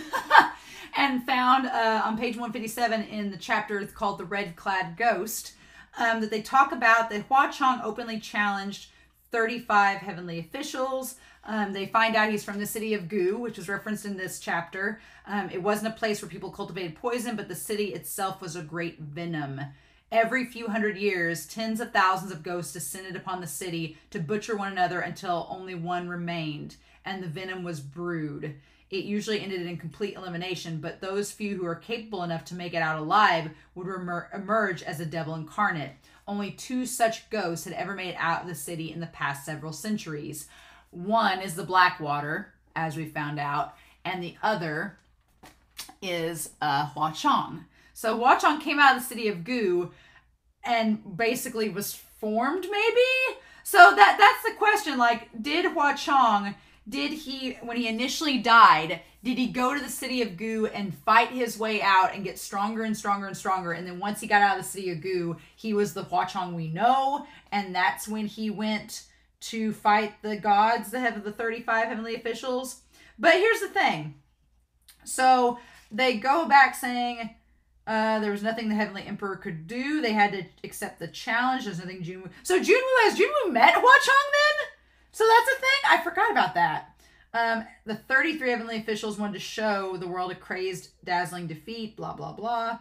and found on page 157 in the chapter called The Red Clad Ghost, that they talk about that Hua Chong openly challenged 35 heavenly officials. They find out he's from the city of Gu, which was referenced in this chapter. It wasn't a place where people cultivated poison, but the city itself was a great venom. Every few hundred years, tens of thousands of ghosts descended upon the city to butcher one another until only one remained, and the venom was brewed. It usually ended in complete elimination, but those few who were capable enough to make it out alive would emerge as a devil incarnate. Only 2 such ghosts had ever made it out of the city in the past several centuries. One is the Blackwater, as we found out, and the other is Hua Chong. So Hua Chong came out of the city of Gu and basically was formed, maybe? So that's the question. Like, did Hua Chong, when he initially died, did he go to the city of Gu and fight his way out and get stronger and stronger and stronger? And then once he got out of the city of Gu, he was the Hua Chong we know. And that's when he went to fight the gods, the 35 heavenly officials. But here's the thing. So they go back saying there was nothing the Heavenly Emperor could do. They had to accept the challenge. There's nothing Junwu. So has Junwu met Hua Chong then? So that's a thing? I forgot about that. The 33 heavenly officials wanted to show the world a crazed, dazzling defeat, blah, blah, blah.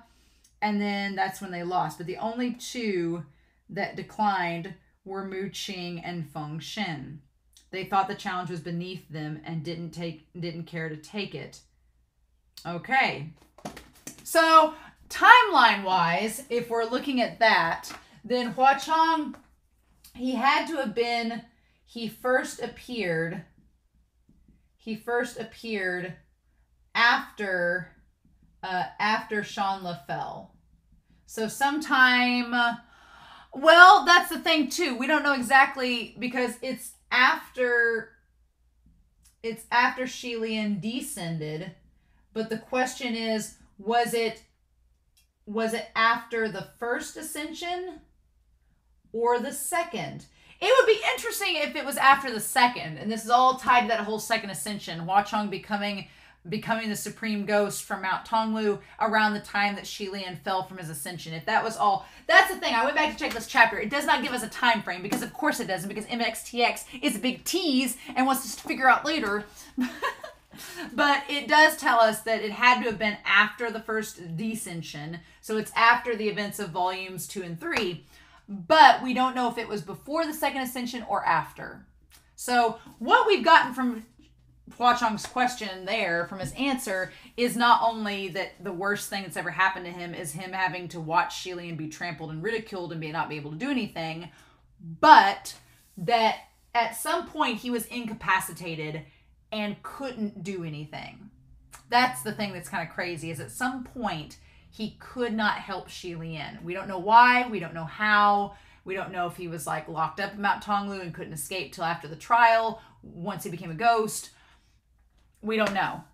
And then that's when they lost. But the only two that declined were Mu Qing and Feng Shen. They thought the challenge was beneath them and didn't care to take it. Okay. So timeline-wise, if we're looking at that, then Hua Chong, he had to have been, he first appeared after Shanla fell. So sometime, well, that's the thing too. We don't know exactly because it's after Shilian descended, but the question is, was it after the first ascension or the second? It would be interesting if it was after the second, and this is all tied to that whole second ascension, Hua Chong becoming the supreme ghost from Mount Tonglu around the time that Shilian fell from his ascension. If that was all, that's the thing. I went back to check this chapter. It does not give us a time frame because of course it doesn't, because MXTX is a big tease and wants us to figure out later. But it does tell us that it had to have been after the first descension. So it's after the events of volumes 2 and 3. But we don't know if it was before the second ascension or after. So what we've gotten from Hua Chong's question there, from his answer, is not only that the worst thing that's ever happened to him is him having to watch Shilian be trampled and ridiculed and not be able to do anything, but that at some point he was incapacitated and couldn't do anything. That's the thing that's kind of crazy, is at some point he could not help Shilian. We don't know why. We don't know how. We don't know if he was like locked up in Mount Tonglu and couldn't escape till after the trial, once he became a ghost. We don't know.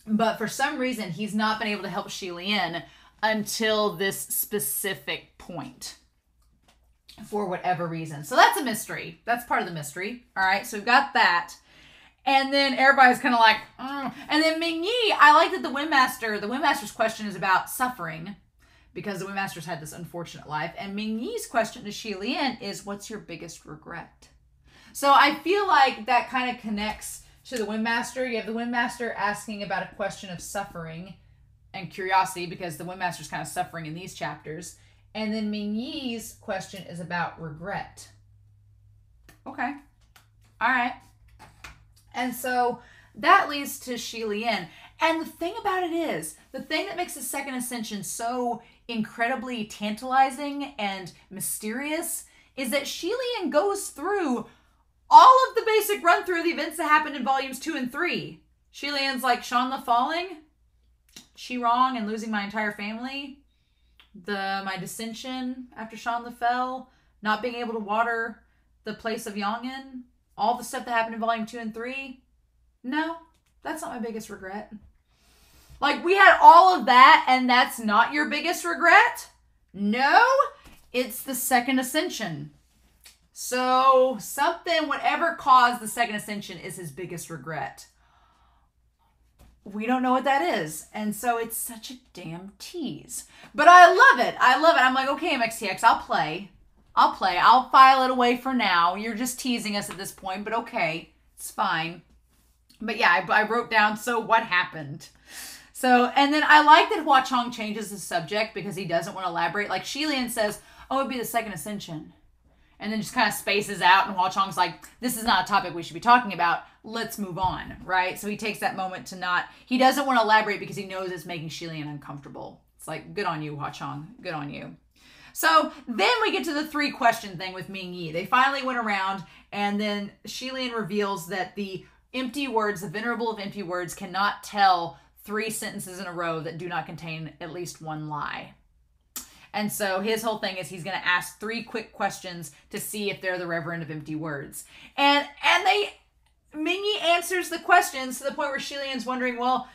But for some reason, he's not been able to help Shilian until this specific point. For whatever reason. So that's a mystery. That's part of the mystery. All right, so we've got that. And then everybody's kind of like, And then Ming Yi, I like that the Windmaster's question is about suffering, because the Windmaster's had this unfortunate life. And Ming Yi's question to Shilian is, what's your biggest regret? So I feel like that kind of connects to the Windmaster. You have the Windmaster asking about a question of suffering and curiosity, because the Windmaster's kind of suffering in these chapters. And then Ming Yi's question is about regret. Okay. All right. And so that leads to Shilian. And the thing about it is, the thing that makes the second ascension so incredibly tantalizing and mysterious is that Shilian goes through all of the basic run through of the events that happened in volumes 2 and 3. Shilian's like, Shanla falling, Shi Rong and losing my entire family, my dissension after Shanla fell, not being able to water the place of Yongin, all the stuff that happened in volume 2 and 3. No, that's not my biggest regret. Like, we had all of that, and that's not your biggest regret? No, it's the second ascension. So something, whatever caused the second ascension, is his biggest regret. We don't know what that is. And so it's such a damn tease. But I love it. I love it. I'm like, okay, MXTX, I'll play. I'll file it away for now. You're just teasing us at this point, but okay, it's fine. But yeah, I wrote down, so what happened? So, and then I like that Hua Chong changes the subject because he doesn't want to elaborate. Like Shilian says, oh, it'd be the second ascension. And then just kind of spaces out, and Hua Chong's like, this is not a topic we should be talking about. Let's move on, right? So he takes that moment to not, he doesn't want to elaborate because he knows it's making Shilian uncomfortable. It's like, good on you, Hua Chong. Good on you. So then we get to the 3-question thing with Ming Yi. They finally went around, and then Shilian reveals that the Empty Words, the Venerable of Empty Words, cannot tell 3 sentences in a row that do not contain at least one lie. And so his whole thing is he's going to ask 3 quick questions to see if they're the Reverend of Empty Words. And Ming-Yi answers the questions to the point where Shilian's wondering, well,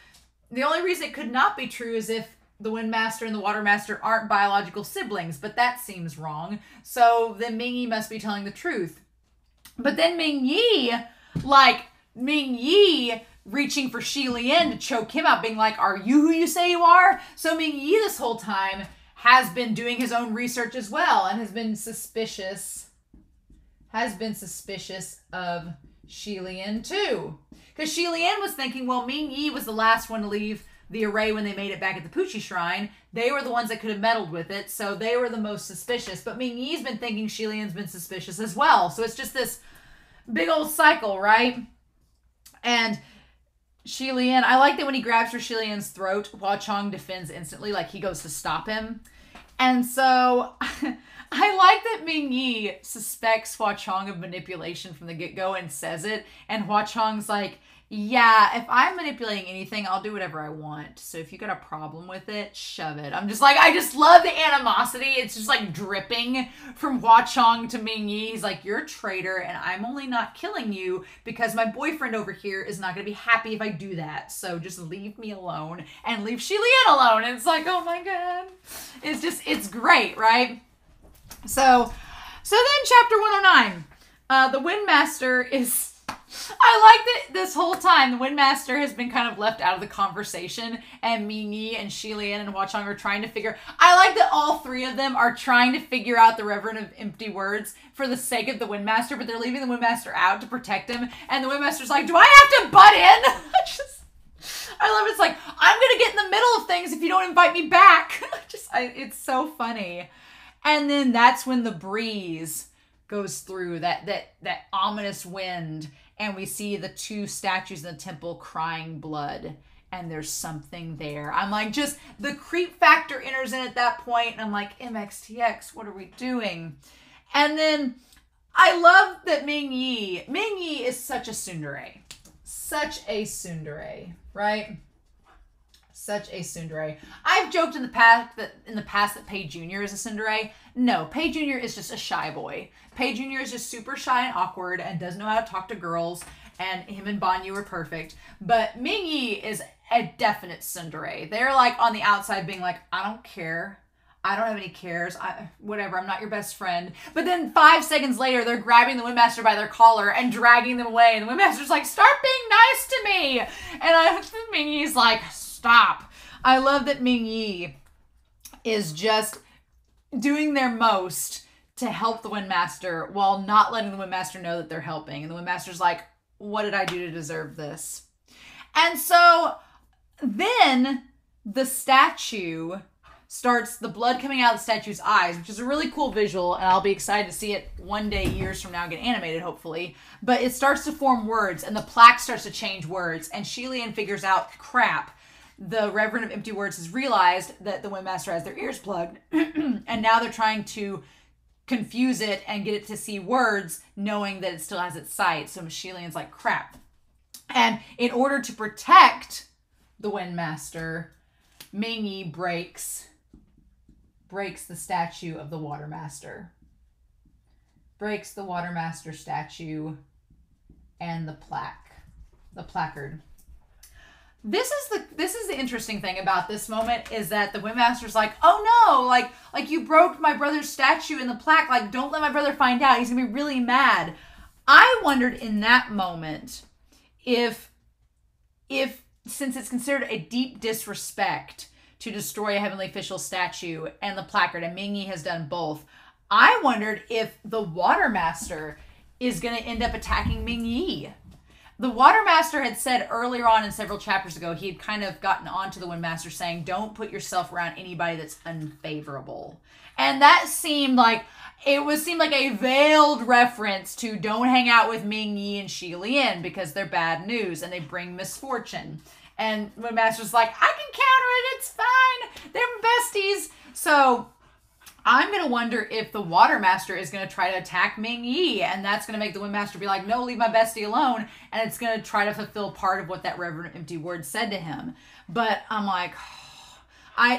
the only reason it could not be true is if the Wind Master and the Water Master aren't biological siblings, but that seems wrong. So then Ming-Yi must be telling the truth. But then Ming-Yi reaching for Shilian to choke him out, being like, are you who you say you are? So Ming-Yi this whole time has been doing his own research as well and has been suspicious of Shilian too. Because Shilian was thinking, well, Ming-Yi was the last one to leave the array when they made it back at the Poochie Shrine. They were the ones that could have meddled with it, so they were the most suspicious. But Ming-Yi's been thinking Shilian's been suspicious as well. So it's just this big old cycle, right? And Shilian, I like that when he grabs for Shilian's throat, Hua Chong defends instantly, like he goes to stop him. And so I like that Ming-Yi suspects Hua Chong of manipulation from the get-go and says it. And Hua Chong's like, yeah, if I'm manipulating anything, I'll do whatever I want. So if you got a problem with it, shove it. I'm just like, I just love the animosity. It's just like dripping from Hua Chong to Ming-Yi. He's like, you're a traitor and I'm only not killing you because my boyfriend over here is not going to be happy if I do that. So just leave me alone and leave Shilian alone. And it's like, oh my God. It's great, right? So then chapter 109, the Wind Master is... I like that this whole time the Wind Master has been kind of left out of the conversation, and Ming-Yi and Shilian and Hua Chong are trying to figure... I like that all 3 of them are trying to figure out the Reverend of Empty Words for the sake of the Wind Master, but they're leaving the Wind Master out to protect him, and the Wind Master's like, do I have to butt in? I love it. It's like, I'm going to get in the middle of things if you don't invite me back. It's so funny. And then that's when the breeze goes through, that ominous wind, and we see the 2 statues in the temple crying blood, and there's something there. I'm like, just the creep factor enters in at that point, and I'm like, MXTX, what are we doing? And then I love that Ming-Yi is such a tsundere. Such a tsundere, right? Such a tsundere. I've joked in the past that Pei Jr. is a tsundere. No, Pei Jr. is just a shy boy. Pei Jr. is just super shy and awkward and doesn't know how to talk to girls, and him and Banyu are perfect. But Ming-Yi is a definite tsundere. They're like on the outside being like, I don't care. I don't have any cares. Whatever, I'm not your best friend. But then 5 seconds later, they're grabbing the Wind Master by their collar and dragging them away. And the Wind Master's like, start being nice to me. And Ming-Yi's like, stop. I love that Ming-Yi is just doing their most to help the Wind Master while not letting the Wind Master know that they're helping. And the Wind Master's like, what did I do to deserve this? And so then the statue starts, the blood coming out of the statue's eyes, which is a really cool visual, and I'll be excited to see it one day, years from now, get animated, hopefully. But it starts to form words, and the plaque starts to change words, and Shilian figures out, crap, the Reverend of Empty Words has realized that the Wind Master has their ears plugged, and now they're trying to confuse it and get it to see words, knowing that it still has its sight. So Shilian's like, crap. And in order to protect the Wind Master, Ming-Yi breaks the statue of the Water Master. Breaks the Water Master statue and the placard. This is the interesting thing about this moment, is that the Wind Master's like, oh no, like you broke my brother's statue and the plaque, like don't let my brother find out. He's gonna be really mad. I wondered in that moment if since it's considered a deep disrespect to destroy a Heavenly Official statue and the placard, and Ming-Yi has done both, I wondered if the Water Master is going to end up attacking Ming-Yi. The Water Master had said earlier on in several chapters ago, he had kind of gotten onto the Wind Master saying, don't put yourself around anybody that's unfavorable. And that seemed like a veiled reference to don't hang out with Ming-Yi and Shilian because they're bad news and they bring misfortune. And Wind Master's like, I can counter it, it's fine. They're besties. So I'm going to wonder if the Water Master is going to try to attack Ming Yi, and that's going to make the Wind Master be like, no, leave my bestie alone, and it's going to try to fulfill part of what that Reverend of Empty Words said to him. But I'm like,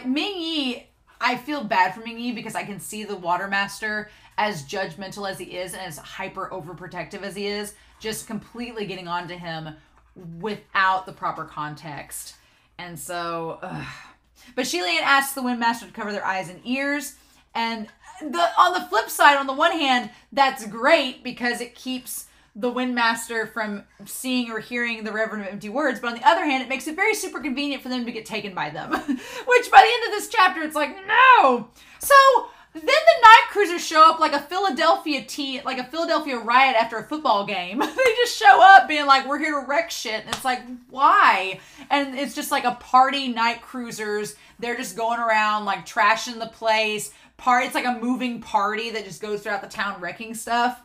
Ming Yi, I feel bad for Ming Yi because I can see the Water Master, as judgmental as he is and as hyper overprotective as he is, just completely getting on to him without the proper context. And so, but Shilian asks the Wind Master to cover their eyes and ears. And on the flip side, on the one hand, that's great because it keeps the Wind Master from seeing or hearing the Reverend of Empty Words. But on the other hand, it makes it very super convenient for them to get taken by them. Which by the end of this chapter, it's like, no! So then the night cruisers show up like a Philadelphia riot after a football game. They just show up being like, we're here to wreck shit. And it's like, why? And it's just like a party night cruisers. They're just going around like trashing the place. It's like a moving party that just goes throughout the town wrecking stuff.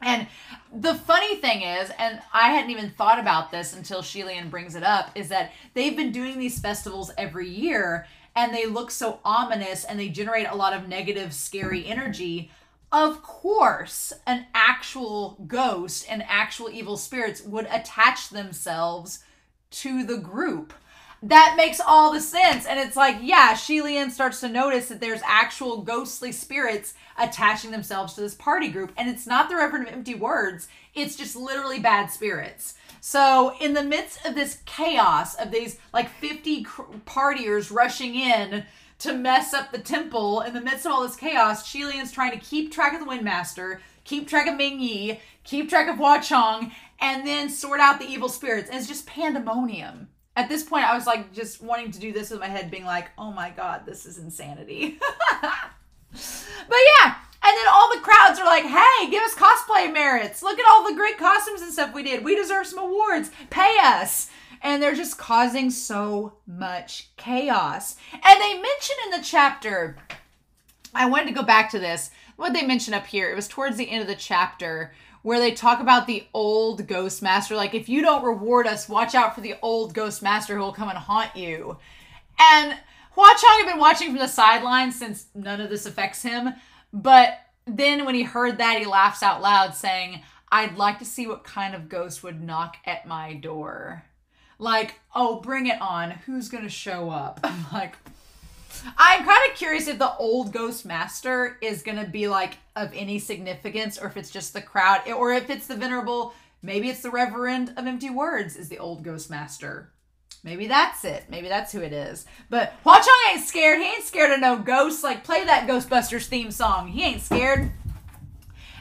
And the funny thing is, and I hadn't even thought about this until Shilian brings it up, is that they've been doing these festivals every year and they look so ominous and they generate a lot of negative, scary energy. Of course, an actual ghost and actual evil spirits would attach themselves to the group. That makes all the sense. And it's like, yeah, Shilian starts to notice that there's actual ghostly spirits attaching themselves to this party group. And it's not the Reverend of Empty Words. It's just literally bad spirits. So in the midst of this chaos of these like 50 partiers rushing in to mess up the temple, in the midst of all this chaos, Shilian's trying to keep track of the Wind Master, keep track of Ming Yi, keep track of Hua Chong, and then sort out the evil spirits. And it's just pandemonium. At this point, I was like just wanting to do this with my head being like, oh my God, this is insanity. But yeah, and then all the crowds are like, hey, give us cosplay merits. Look at all the great costumes and stuff we did. We deserve some awards. Pay us. And they're just causing so much chaos. And they mention in the chapter, I wanted to go back to this, what they mention up here. It was towards the end of the chapter where they talk about the old Ghost Master. Like, if you don't reward us, watch out for the old Ghost Master who will come and haunt you. And Hua Chong had been watching from the sidelines since none of this affects him. But then when he heard that, he laughs out loud saying, I'd like to see what kind of ghost would knock at my door. Like, oh, bring it on. Who's going to show up? I'm like, I'm kind of curious if the old Ghost Master is going to be like of any significance, or if it's just the crowd, or if it's the venerable, maybe it's the Reverend of Empty Words is the old Ghost Master. Maybe that's it. Maybe that's who it is. But Hua Chong ain't scared. He ain't scared of no ghosts. Like, play that Ghostbusters theme song. He ain't scared.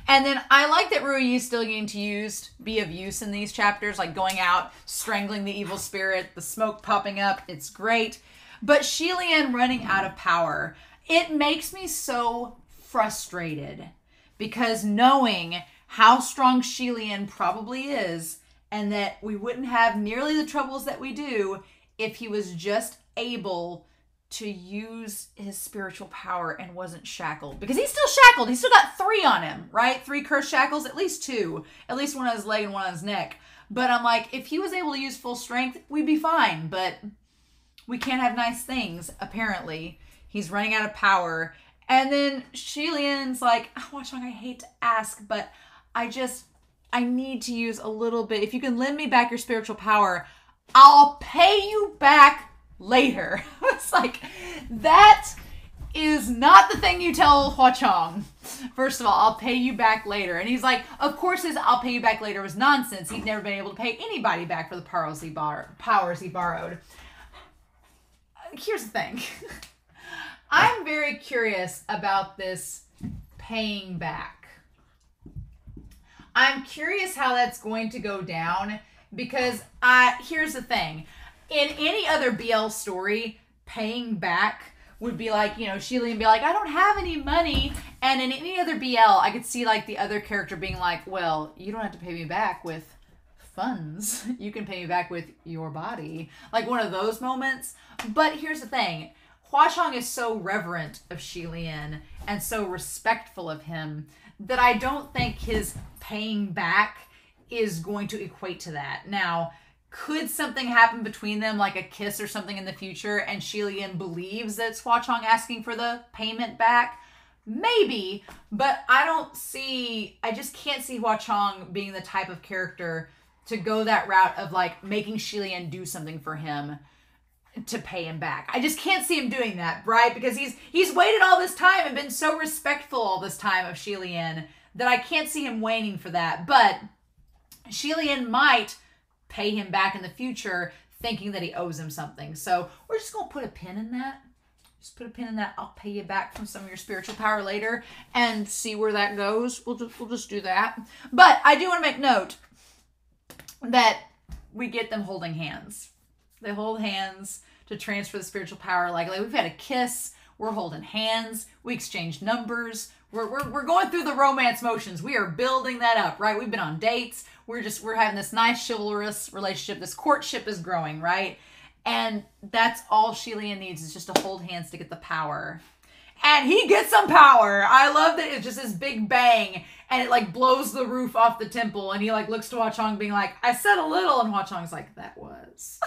And then I like that Ruyi is still getting to be of use in these chapters, like going out, strangling the evil spirit, the smoke popping up. It's great. But Shilian running out of power, it makes me so frustrated because knowing how strong Shilian probably is, and that we wouldn't have nearly the troubles that we do if he was just able to use his spiritual power and wasn't shackled. Because he's still shackled. He's still got 3 on him, right? 3 cursed shackles, at least 2. At least one on his leg and one on his neck. But I'm like, if he was able to use full strength, we'd be fine. But we can't have nice things, apparently. He's running out of power. And then Shilian's like, Hua Chong, I hate to ask, but I need to use a little bit. If you can lend me back your spiritual power, I'll pay you back later. It's like, that is not the thing you tell Hua Chong. First of all, I'll pay you back later. And he's like, of course his I'll pay you back later was nonsense. He'd never been able to pay anybody back for the powers he borrowed. Here's the thing. I'm very curious about this paying back. I'm curious how that's going to go down because here's the thing. In any other BL story, paying back would be like, Shilian be like, I don't have any money. And in any other BL, I could see like the other character being like, well, you don't have to pay me back with funds. You can pay me back with your body. Like one of those moments. But here's the thing. Hua Chong is so reverent of Shilian and so respectful of him that I don't think his paying back is going to equate to that. Now, could something happen between them, like a kiss or something in the future, and Shilian believes that it's Hua Chong asking for the payment back? Maybe, but I just can't see Hua Chong being the type of character to go that route of like making Shilian do something for him to pay him back. I just can't see him doing that, right? Because he's waited all this time and been so respectful all this time of Shilian that I can't see him waning for that. But Shilian might pay him back in the future thinking that he owes him something. So we're just going to put a pin in that. Just put a pin in that. I'll pay you back from some of your spiritual power later and see where that goes. We'll just do that. But I do want to make note that we get them holding hands. They hold hands to transfer the spiritual power. Like we've had a kiss. We're holding hands. We exchange numbers. We're going through the romance motions. We are building that up, right? We've been on dates. We're having this nice chivalrous relationship. This courtship is growing, right? And that's all Shilian needs is just to hold hands to get the power. And he gets some power. I love that it's just this big bang and it like blows the roof off the temple. And he like looks to Hua Chong being like, I said a little. And Hua Chong's like, that was.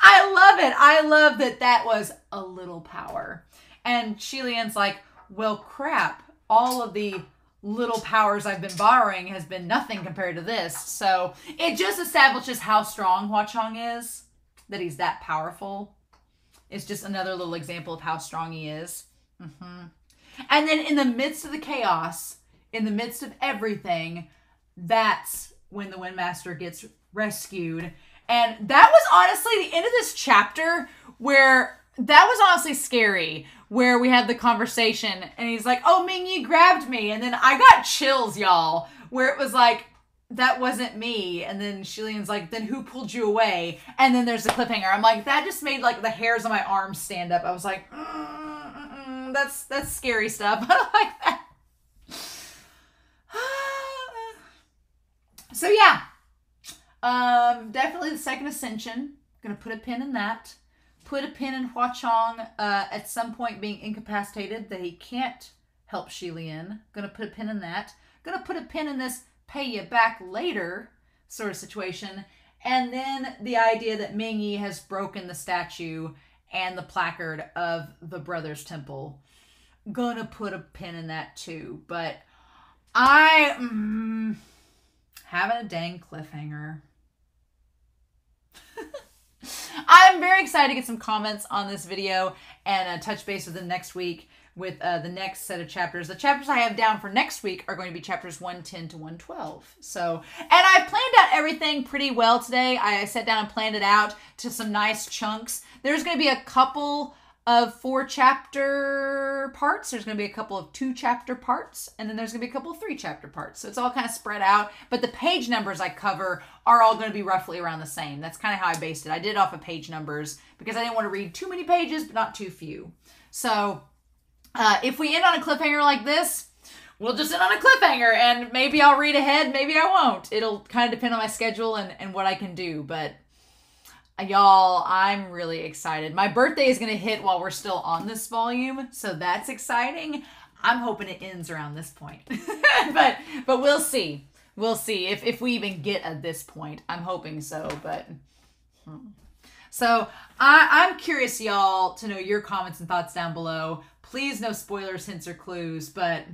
I love it. I love that was a little power. And Shilian's like, well, crap. All of the little powers I've been borrowing has been nothing compared to this. So it just establishes how strong Hua Chong is, that he's that powerful. It's just another little example of how strong he is. And then in the midst of the chaos, in the midst of everything, that's when the Windmaster gets rescued. And that was honestly the end of this chapter where that was honestly scary, where we had the conversation and he's like, oh, Mingyi grabbed me. And then I got chills, y'all, where it was like, that wasn't me. And then Shilian's like, then who pulled you away? And then there's the cliffhanger. I'm like, that just made like the hairs on my arms stand up. I was like, that's scary stuff. I don't like that. So yeah, definitely the second ascension. Gonna put a pin in that. Put a pin in Hua Chong at some point being incapacitated that he can't help Shilian. Gonna put a pin in that. Gonna put a pin in this pay you back later sort of situation. And then the idea that Mingyi has broken the statue and the placard of the Brothers Temple. Gonna put a pin in that too. But having a dang cliffhanger. I'm very excited to get some comments on this video and touch base with them next week with the next set of chapters. The chapters I have down for next week are going to be chapters 110 to 112. So, and I planned out everything pretty well today. I sat down and planned it out to some nice chunks. There's going to be a couple of 4-chapter parts. There's going to be a couple of 2-chapter parts. And then there's going to be a couple of 3-chapter parts. So it's all kind of spread out. But the page numbers I cover are all going to be roughly around the same. That's kind of how I based it. I did it off of page numbers because I didn't want to read too many pages, but not too few. So if we end on a cliffhanger like this, we'll just end on a cliffhanger. And maybe I'll read ahead. Maybe I won't. It'll kind of depend on my schedule and what I can do. But y'all, I'm really excited. My birthday is going to hit while we're still on this volume, so that's exciting. I'm hoping it ends around this point. but we'll see. We'll see if we even get at this point. I'm hoping so, but... So I'm curious, y'all, to know your comments and thoughts down below. Please no spoilers, hints, or clues, but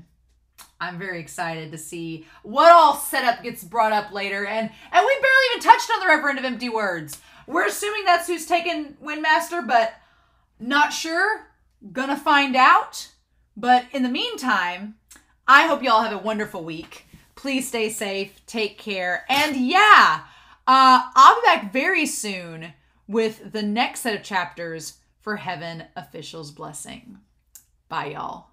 I'm very excited to see what all setup gets brought up later. And we barely even touched on the Reverend of Empty Words. We're assuming that's who's taken Windmaster, but not sure. Gonna find out. But in the meantime, I hope y'all have a wonderful week. Please stay safe, take care, and yeah, I'll be back very soon with the next set of chapters for Heaven Official's Blessing. Bye, y'all.